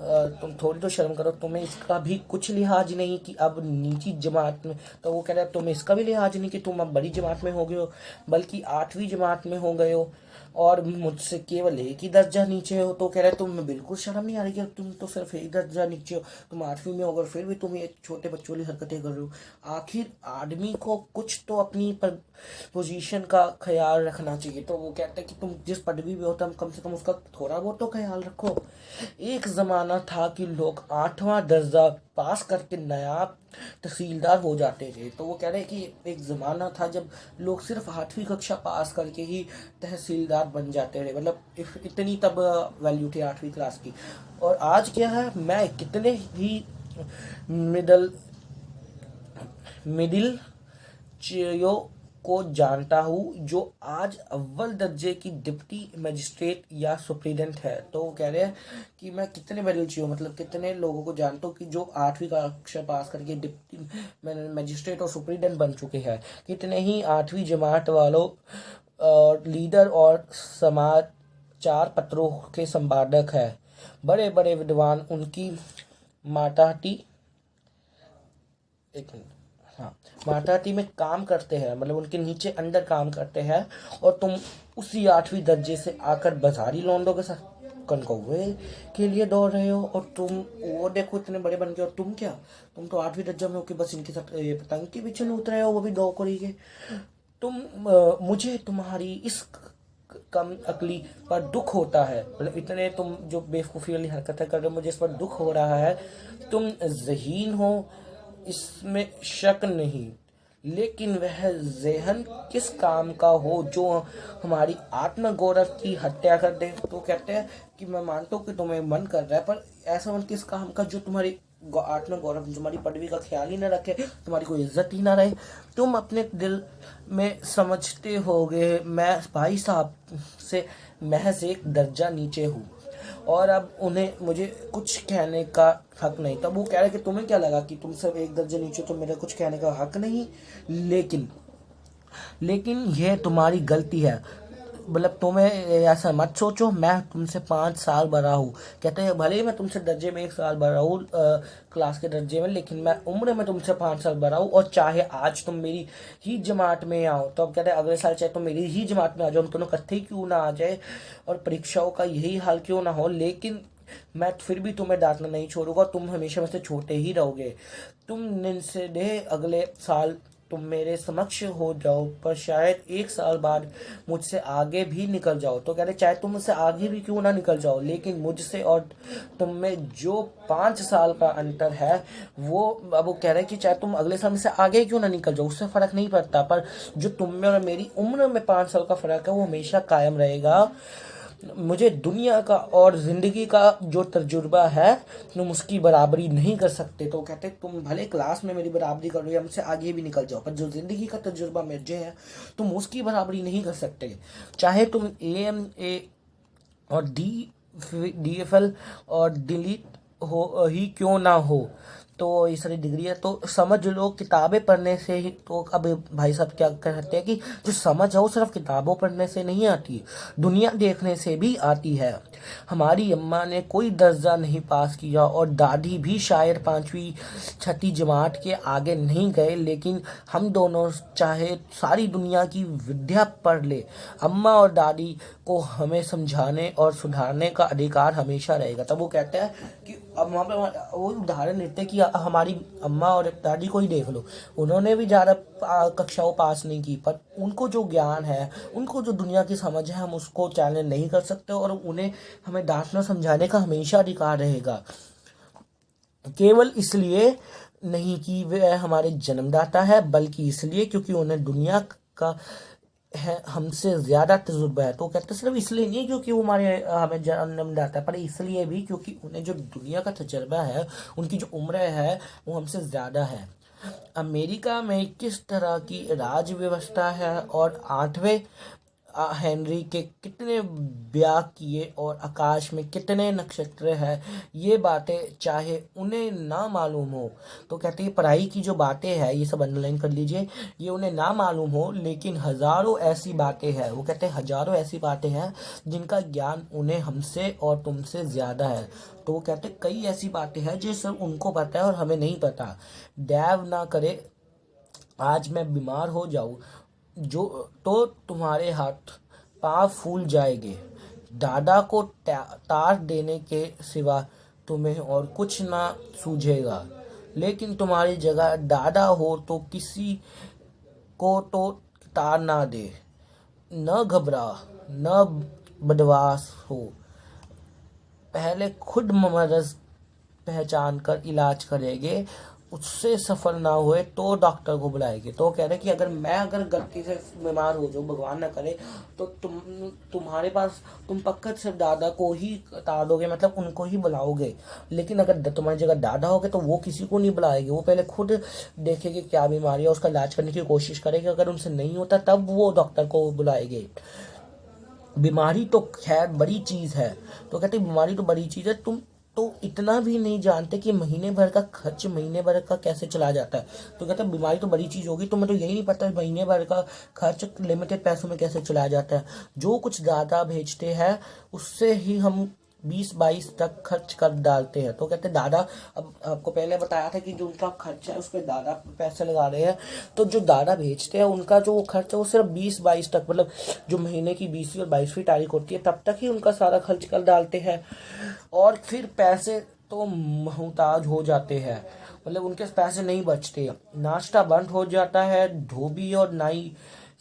तुम थोड़ी तो शर्म करो, तुम्हें इसका भी कुछ लिहाज नहीं कि अब नीची जमात में। तो वो कह रहा है तुम्हें इसका भी लिहाज नहीं कि तुम अब बड़ी जमात में हो गए हो, बल्कि 8वीं जमात में हो गए हो और मुझसे केवल एक ही दर्जा नीचे हो। तो कह रहे तुम्हें बिल्कुल शर्म नहीं आ रही कि तुम तो सिर्फ एक दर्जा नीचे हो, तुम 8वीं में हो और फिर भी तुम ये छोटे बच्चों वाली हरकतें कर रहे हो। आखिर आदमी को कुछ तो अपनी पोजीशन का ख्याल रखना चाहिए। तो वो कहते हैं कि तुम जिस पदवी में हो तुम कम से कम उसका थोड़ा बहुत तो ख्याल रखो। एक जमाना था कि लोग 8वां दर्जा पास करके नायाब तहसीलदार हो जाते थे। तो वो कह रहे हैं कि एक ज़माना था जब लोग सिर्फ 8वीं कक्षा पास करके ही तहसीलदार बन जाते थे, मतलब इतनी तब वैल्यू थी 8वीं क्लास की। और आज क्या है, मैं कितने ही मिडिल मिडिल चेयो को जानता हूँ जो आज अव्वल दर्जे की डिप्टी मजिस्ट्रेट या सुप्रीडेंट है। तो वो कह रहे हैं कि मैं कितने मिडिल चेयो मतलब कितने लोगों को जानता हूँ कि जो 8वीं कक्षा पास करके डिप्टी मजिस्ट्रेट और सुप्रीडेंट बन चुके हैं। कितने ही 8वीं जमात वालों और लीडर और समाज चार पत्रों के संपादक है। बड़े बड़े विद्वान उनकी माताहती एक मिनट, हाँ, माताहती में काम करते हैं, मतलब उनके नीचे अंडर काम करते हैं, और तुम उसी 8वीं दर्जे से आकर बाजारी लौंडों के साथ कनकौवे के लिए दौड़ रहे हो। और तुम वो देखो इतने बड़े बन गए, और तुम क्या, तुम तो 8वीं दर्जा में हो कि बस इनके साथ ये पतंग के पीछे लूट रहे हो, वो भी नौकरी के। तुम मुझे तुम्हारी इस कम अकली पर दुख होता है, मतलब इतने तुम जो बेवकूफ़ी वाली हरकतें कर रहे हो, मुझे इस पर दुख हो रहा है। तुम ज़हीन हो, इसमें शक नहीं, लेकिन वह ज़हन किस काम का हो जो हमारी आत्मगौरव की हत्या कर दे। तो कहते हैं कि मैं मानता हूँ कि तुम्हें मन कर रहा है, पर ऐसा मन किस काम का जो तुम्हारी आत्मगौरव, तुम्हारी पदवी का ख्याल ही ना रखे, तुम्हारी कोई इज्जत ही ना रहे। तुम अपने दिल में समझते होगे मैं भाई साहब से महज एक दर्जा नीचे हूँ, और अब उन्हें मुझे कुछ कहने का हक नहीं। तब वो कह रहे कि तुम्हें क्या लगा कि तुम सब एक दर्जे नीचे, तो मेरा कुछ कहने का हक नहीं। लेकिन यह तुम्हारी गलती है, मतलब तुम्हें ऐसा मत सोचो, मैं तुमसे 5 साल बड़ा हूँ। कहते हैं भले ही मैं तुमसे दर्जे में 1 साल बड़ा हूँ, क्लास के दर्जे में, लेकिन मैं उम्र में तुमसे 5 साल बड़ा हूँ। और चाहे आज तुम मेरी ही जमात में आओ, तो अब कहते हैं अगले साल चाहे तुम मेरी ही जमात में आ जाओ, हम दोनों इकट्ठे ही क्यों ना आ जाए, और परीक्षाओं का यही हाल क्यों ना हो, लेकिन मैं फिर भी तुम्हें डांटना नहीं छोड़ूंगा। तुम हमेशा मुझसे छोटे ही रहोगे। तुम निस्संदेह अगले साल तुम मेरे समक्ष हो जाओ, पर शायद 1 साल बाद मुझसे आगे भी निकल जाओ। तो कह रहे चाहे तुम मुझसे आगे भी क्यों ना निकल जाओ, लेकिन मुझसे और तुम में जो 5 साल का अंतर है, वो अब वो कह रहे कि चाहे तुम अगले साल मुझसे आगे क्यों ना निकल जाओ, उससे फर्क नहीं पड़ता, पर जो तुम में और मेरी उम्र में 5 साल का फर्क है, वो हमेशा कायम रहेगा। मुझे दुनिया का और ज़िंदगी का जो तजुर्बा है, तुम उसकी बराबरी नहीं कर सकते। तो कहते तुम भले क्लास में मेरी बराबरी कर रहे हो, हमसे आगे भी निकल जाओ, पर जो ज़िंदगी का तजुर्बा मुझे है, तुम उसकी बराबरी नहीं कर सकते। चाहे तुम AMA और DFL और डिलीट हो ही क्यों ना हो, तो ये सारी डिग्री है। तो समझ लो किताबें पढ़ने से ही, तो अब भाई साहब क्या कहते हैं कि जो समझ है वो सिर्फ किताबों पढ़ने से नहीं आती, दुनिया देखने से भी आती है। हमारी अम्मा ने कोई दर्जा नहीं पास किया, और दादी भी शायद 5वीं 6वीं जमात के आगे नहीं गए, लेकिन हम दोनों चाहे सारी दुनिया की विद्या पढ़ ले, अम्मा और दादी को हमें समझाने और सुधारने का अधिकार हमेशा रहेगा। तब वो कहते हैं कि अब वहाँ पे वो उदाहरण देते हैं कि हमारी अम्मा और दादी को ही देख लो, उन्होंने भी ज़्यादा कक्षाओं पास नहीं की, पर उनको जो ज्ञान है, उनको जो दुनिया की समझ है, हम उसको चैलेंज नहीं कर सकते, और उन्हें हमें डांटना समझाने का हमेशा अधिकार रहेगा। केवल इसलिए नहीं कि वे हमारे जन्मदाता है, बल्कि इसलिए क्योंकि उन्हें दुनिया का है हमसे ज़्यादा तजुर्बा है। तो कहते सिर्फ इसलिए नहीं क्योंकि वो हमें जन्मदाता है, पर इसलिए भी क्योंकि उन्हें जो दुनिया का तजुर्बा है, उनकी जो उम्र है, वो हमसे ज़्यादा है। अमेरिका में किस तरह की राज व्यवस्था है, और 8वें हेनरी के कितने ब्याह किए, और आकाश में कितने नक्षत्र हैं, ये बातें चाहे उन्हें ना मालूम हो। तो कहते हैं पढ़ाई की जो बातें हैं, ये सब अंडरलाइन कर लीजिए, ये उन्हें ना मालूम हो, लेकिन हजारों ऐसी बातें हैं, वो कहते हैं हजारों ऐसी बातें हैं जिनका ज्ञान उन्हें हमसे और तुमसे ज़्यादा है। तो वो कहते हैं कई ऐसी बातें हैं जो सिर्फ उनको पता है और हमें नहीं पता। दैव ना करे आज मैं बीमार हो जाऊं, जो तो तुम्हारे हाथ पाँव फूल जाएंगे। दादा को तार देने के सिवा तुम्हें और कुछ ना सूझेगा, लेकिन तुम्हारी जगह दादा हो तो किसी को तो तार ना दे। न घबरा, न बदमाश हो, पहले खुद मर्ज पहचान कर इलाज करेंगे, उससे सफल ना हुए तो डॉक्टर को बुलाएंगे। तो कह रहे कि अगर गलती से बीमार हो जाऊँ, भगवान ना करे, तो तुम्हारे पास तुम पक्का सिर्फ दादा को ही तार दोगे, मतलब उनको ही बुलाओगे। लेकिन अगर तुम्हारी जगह दादा होगे तो वो किसी को नहीं बुलाएंगे, वो पहले खुद देखेंगे क्या बीमारी है, उसका इलाज करने की कोशिश करेंगे। अगर उनसे नहीं होता तब वो डॉक्टर को बुलाएंगे। बीमारी तो खैर बड़ी चीज़ है। तो कहते बीमारी तो बड़ी चीज़ है, तुम तो इतना भी नहीं जानते कि महीने भर का खर्च महीने भर का कैसे चला जाता है। तो कहते हैं बीमारी तो बड़ी चीज़ होगी, तो मैं तो यही नहीं पता महीने भर का खर्च लिमिटेड पैसों में कैसे चलाया जाता है। जो कुछ दादा भेजते हैं उससे ही हम 20-22 तक खर्च कर डालते हैं। तो कहते हैं दादा, अब आपको पहले बताया था कि जो उनका खर्च है उस पर दादा पैसे लगा रहे हैं, तो जो दादा भेजते हैं उनका जो खर्च है वो सिर्फ 20-22 तक, मतलब जो महीने की 20वीं और 22वीं तारीख होती है तब तक ही उनका सारा खर्च कर डालते हैं, और फिर पैसे तो मुहताज हो जाते हैं, मतलब उनके पैसे नहीं बचते। नाश्ता बंद हो जाता है, धोबी और नाई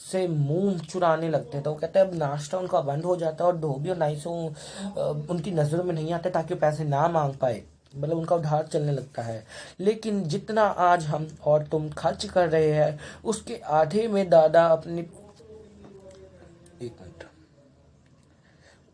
से मुंह चुराने लगते हैं। तो वो कहते हैं अब नाश्ता उनका बंद हो जाता है और धोबी और नाई से उनकी नज़रों में नहीं आते ताकि पैसे ना मांग पाए, मतलब उनका उधार चलने लगता है। लेकिन जितना आज हम और तुम खर्च कर रहे हैं उसके आधे में दादा अपनी एक मिनट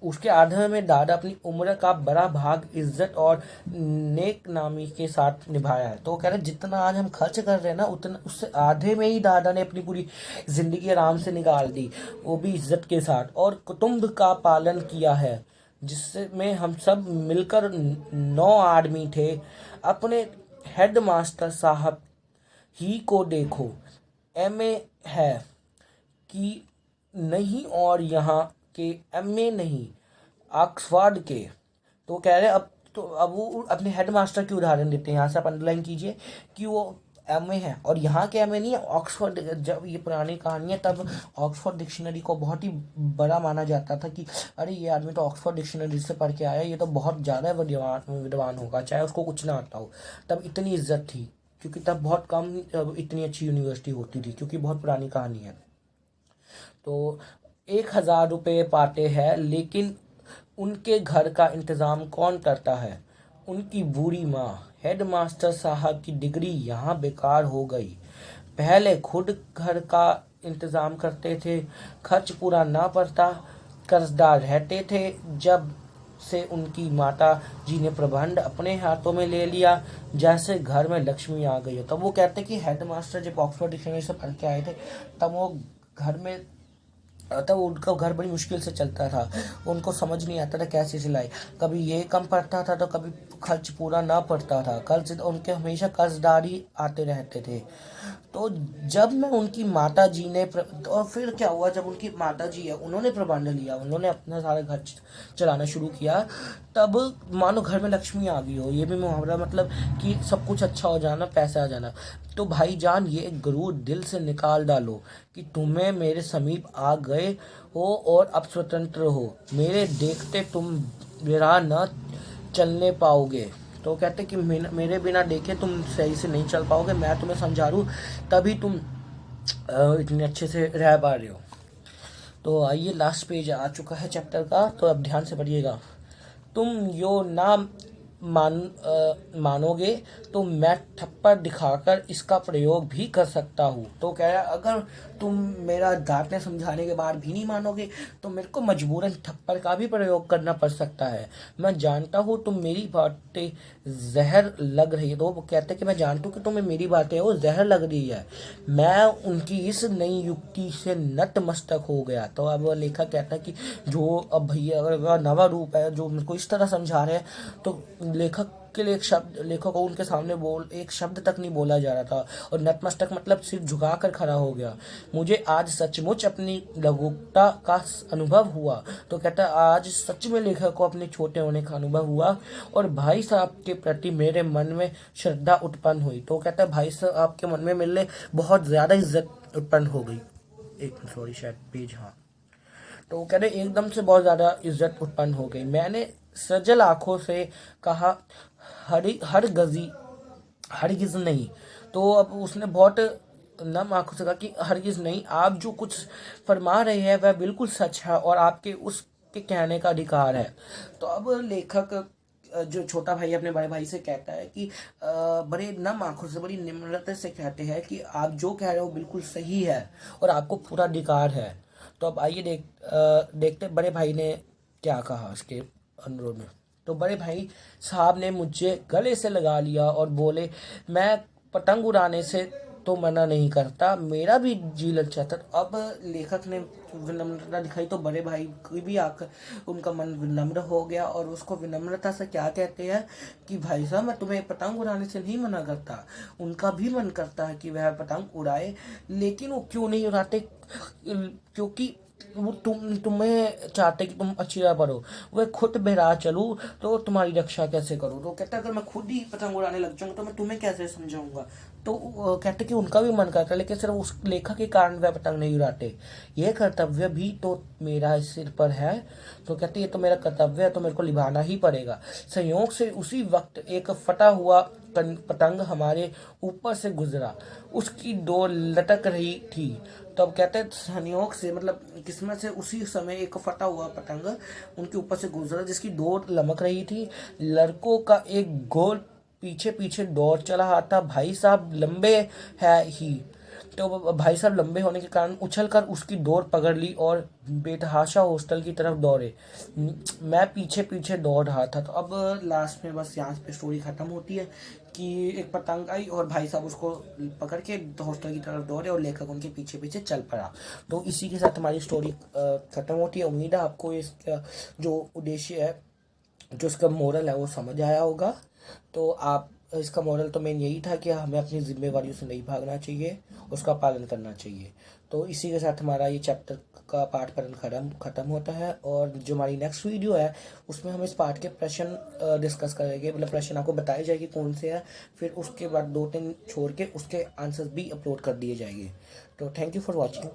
उसके आधे में दादा अपनी उम्र का बड़ा भाग इज्जत और नेक नामी के साथ निभाया है। तो वो कह रहे जितना आज हम खर्च कर रहे हैं ना उतना उससे आधे में ही दादा ने अपनी पूरी जिंदगी आराम से निकाल दी, वो भी इज्जत के साथ, और कुटुंब का पालन किया है जिसमें हम सब मिलकर 9 आदमी थे। अपने हेड मास्टर साहब ही को देखो, एमए है कि नहीं, और यहाँ के एमए नहीं, ऑक्सफोर्ड के। तो कह रहे अब वो अपने हेड मास्टर की उदाहरण देते हैं, यहाँ से आप अंडरलाइन कीजिए कि वो एमए है और यहाँ के एमए नहीं है, ऑक्सफोर्ड। जब ये पुरानी कहानी है तब ऑक्सफोर्ड डिक्शनरी को बहुत ही बड़ा माना जाता था कि अरे ये आदमी तो ऑक्सफोर्ड डिक्शनरी से पढ़ के आया, ये तो बहुत ज़्यादा विद्वान होगा, चाहे उसको कुछ ना आता हो। तब इतनी इज्जत थी क्योंकि तब बहुत कम इतनी अच्छी यूनिवर्सिटी होती थी, क्योंकि बहुत पुरानी कहानी है। तो 1000 रुपये पाते हैं, लेकिन उनके घर का इंतज़ाम कौन करता है? उनकी बूढ़ी माँ। हेडमास्टर साहब की डिग्री यहाँ बेकार हो गई। पहले खुद घर का इंतज़ाम करते थे, खर्च पूरा ना पड़ता, कर्जदार रहते थे। जब से उनकी माता जी ने प्रबंध अपने हाथों में ले लिया, जैसे घर में लक्ष्मी आ गई हो। तब वो कहते कि हेडमास्टर जब ऑक्सफोर्ड डिक्शनरी से पढ़ के आए थे तब वो घर में तब उनका घर बड़ी मुश्किल से चलता था, उनको समझ नहीं आता था कैसे चलाए, कभी ये कम पड़ता था तो कभी खर्च पूरा ना पड़ता था, कर्ज उनके हमेशा कर्जदारी आते रहते थे। तो जब मैं उनकी माता जी ने और फिर क्या हुआ, जब उनकी माता जी है उन्होंने प्रबंध लिया, उन्होंने अपना सारा घर चलाना शुरू किया, तब मानो घर में लक्ष्मी आ गई हो। ये भी मुहावरा, मतलब कि सब कुछ अच्छा हो जाना, पैसा आ जाना। तो भाईजान ये गरूर दिल से निकाल डालो कि तुम्हें मेरे समीप आ गए हो और अब स्वतंत्र हो। मेरे देखते तुम बिना न चलने पाओगे। तो कहते कि मेरे बिना देखे तुम सही से नहीं चल पाओगे, मैं तुम्हें समझा रूँ तभी तुम इतने अच्छे से रह पा रहे हो। तो आइए लास्ट पेज आ चुका है चैप्टर का, तो अब ध्यान से पढ़िएगा। तुम यो ना मानोगे तो मैं थप्पड़ दिखाकर इसका प्रयोग भी कर सकता हूँ। तो कह रहा अगर तुम मेरा डांटने समझाने के बाद भी नहीं मानोगे तो मेरे को मजबूरन थप्पड़ का भी प्रयोग करना पड़ सकता है। मैं जानता हूँ तुम मेरी बातें जहर लग रही है। तो वो कहते कि मैं जानता हूँ कि तुम्हें मेरी बातें वो जहर लग रही है। मैं उनकी इस नई युक्ति से नतमस्तक हो गया। तो अब लेखक कहता है कि जो अब भैया अगर नवा रूप है जो मेरे को इस तरह समझा रहे हैं, तो लेखक के लिए लेखक को उनके सामने एक शब्द तक नहीं बोला जा रहा था, और नतमस्तक मतलब सिर झुकाकर खड़ा हो गया। मुझे आज सचमुच अपनी लघुता का अनुभव हुआ। तो कहता है आज सच में लेखक को अपने छोटे होने का अनुभव हुआ और भाई साहब के प्रति मेरे मन में श्रद्धा उत्पन्न हुई। तो कहता है भाई साहब के मन में मेरे बहुत ज़्यादा इज्जत उत्पन्न हो गई। सॉरी शायद पेज, हाँ। तो वो कह रहे एकदम से बहुत ज़्यादा इज्जत उत्पन्न हो गई। मैंने सजल आंखों से कहा हरगिज़ नहीं। तो अब उसने बहुत नम आंखों से कहा कि हरगिज़ नहीं, आप जो कुछ फरमा रहे हैं वह बिल्कुल सच है और आपके उसके कहने का अधिकार है। तो अब लेखक जो छोटा भाई अपने बड़े भाई से कहता है कि बड़े नम आंखों से बड़ी निम्रता से कहते हैं कि आप जो कह रहे हो बिल्कुल सही है और आपको पूरा अधिकार है। तो अब आइए देखते बड़े भाई ने क्या कहा उसके अनुरोध में। तो बड़े भाई साहब ने मुझे गले से लगा लिया और बोले मैं पतंग उड़ाने से तो मना नहीं करता, मेरा भी जी ललचाता। अब लेखक ने विनम्रता दिखाई तो बड़े भाई की भी आकर उनका मन विनम्र हो गया, और उसको विनम्रता से क्या कहते हैं कि भाई साहब मैं तुम्हें पतंग उड़ाने से नहीं मना करता। उनका भी मन करता है कि वह पतंग उड़ाए, लेकिन वो क्यों नहीं उड़ाते, क्योंकि वो तुम्हें चाहते कि तुम अच्छी तरह पढ़ो। वह खुद बेराह चलूँ तो तुम्हारी रक्षा कैसे करूँ। तो कहता अगर मैं खुद ही पतंग उड़ाने लग जाऊंगा तो मैं तुम्हें कैसे समझाऊंगा। तो कहते कि उनका भी मन करता है, लेकिन सिर्फ उस लेखक के कारण वह पतंग नहीं उड़ाते। यह कर्तव्य भी तो मेरा इस सिर पर है। तो कहते ये तो मेरा कर्तव्य है, तो मेरे को निभाना ही पड़ेगा। संयोग से उसी वक्त एक फटा हुआ पतंग हमारे ऊपर से गुजरा, उसकी डोर लटक रही थी। तब कहते हैं संयोग से मतलब किस्मत से उसी समय एक फटा हुआ पतंग उनके ऊपर से गुजरा, जिसकी डोर लमक रही थी। लड़कों का एक गोल पीछे पीछे दौड़ चला आता। भाई साहब लंबे है ही, तो भाई साहब लंबे होने के कारण उछलकर उसकी डोर पकड़ ली और बेतहाशा हॉस्टल की तरफ दौड़े। मैं पीछे पीछे दौड़ रहा था। तो अब लास्ट में बस यहाँ पे स्टोरी खत्म होती है कि एक पतंग आई और भाई साहब उसको पकड़ के हॉस्टल की तरफ दौड़े और लेखक उनके पीछे पीछे चल पड़ा। तो इसी के साथ हमारी स्टोरी खत्म होती है। उम्मीद है आपको इसका जो उद्देश्य है, जो इसका मोरल है वो समझ आया होगा। तो आप इसका मोरल तो मेन यही था कि हमें अपनी जिम्मेवारियों से नहीं भागना चाहिए, उसका पालन करना चाहिए। तो इसी के साथ हमारा ये चैप्टर का पाठ पढ़न खत्म होता है, और जो हमारी नेक्स्ट वीडियो है उसमें हम इस पाठ के प्रश्न डिस्कस करेंगे। मतलब प्रश्न आपको बताए जाएंगे कौन से हैं, फिर उसके बाद 2-3 छोड़ के उसके आंसर्स भी अपलोड कर दिए जाएंगे। तो थैंक यू फॉर वॉचिंग।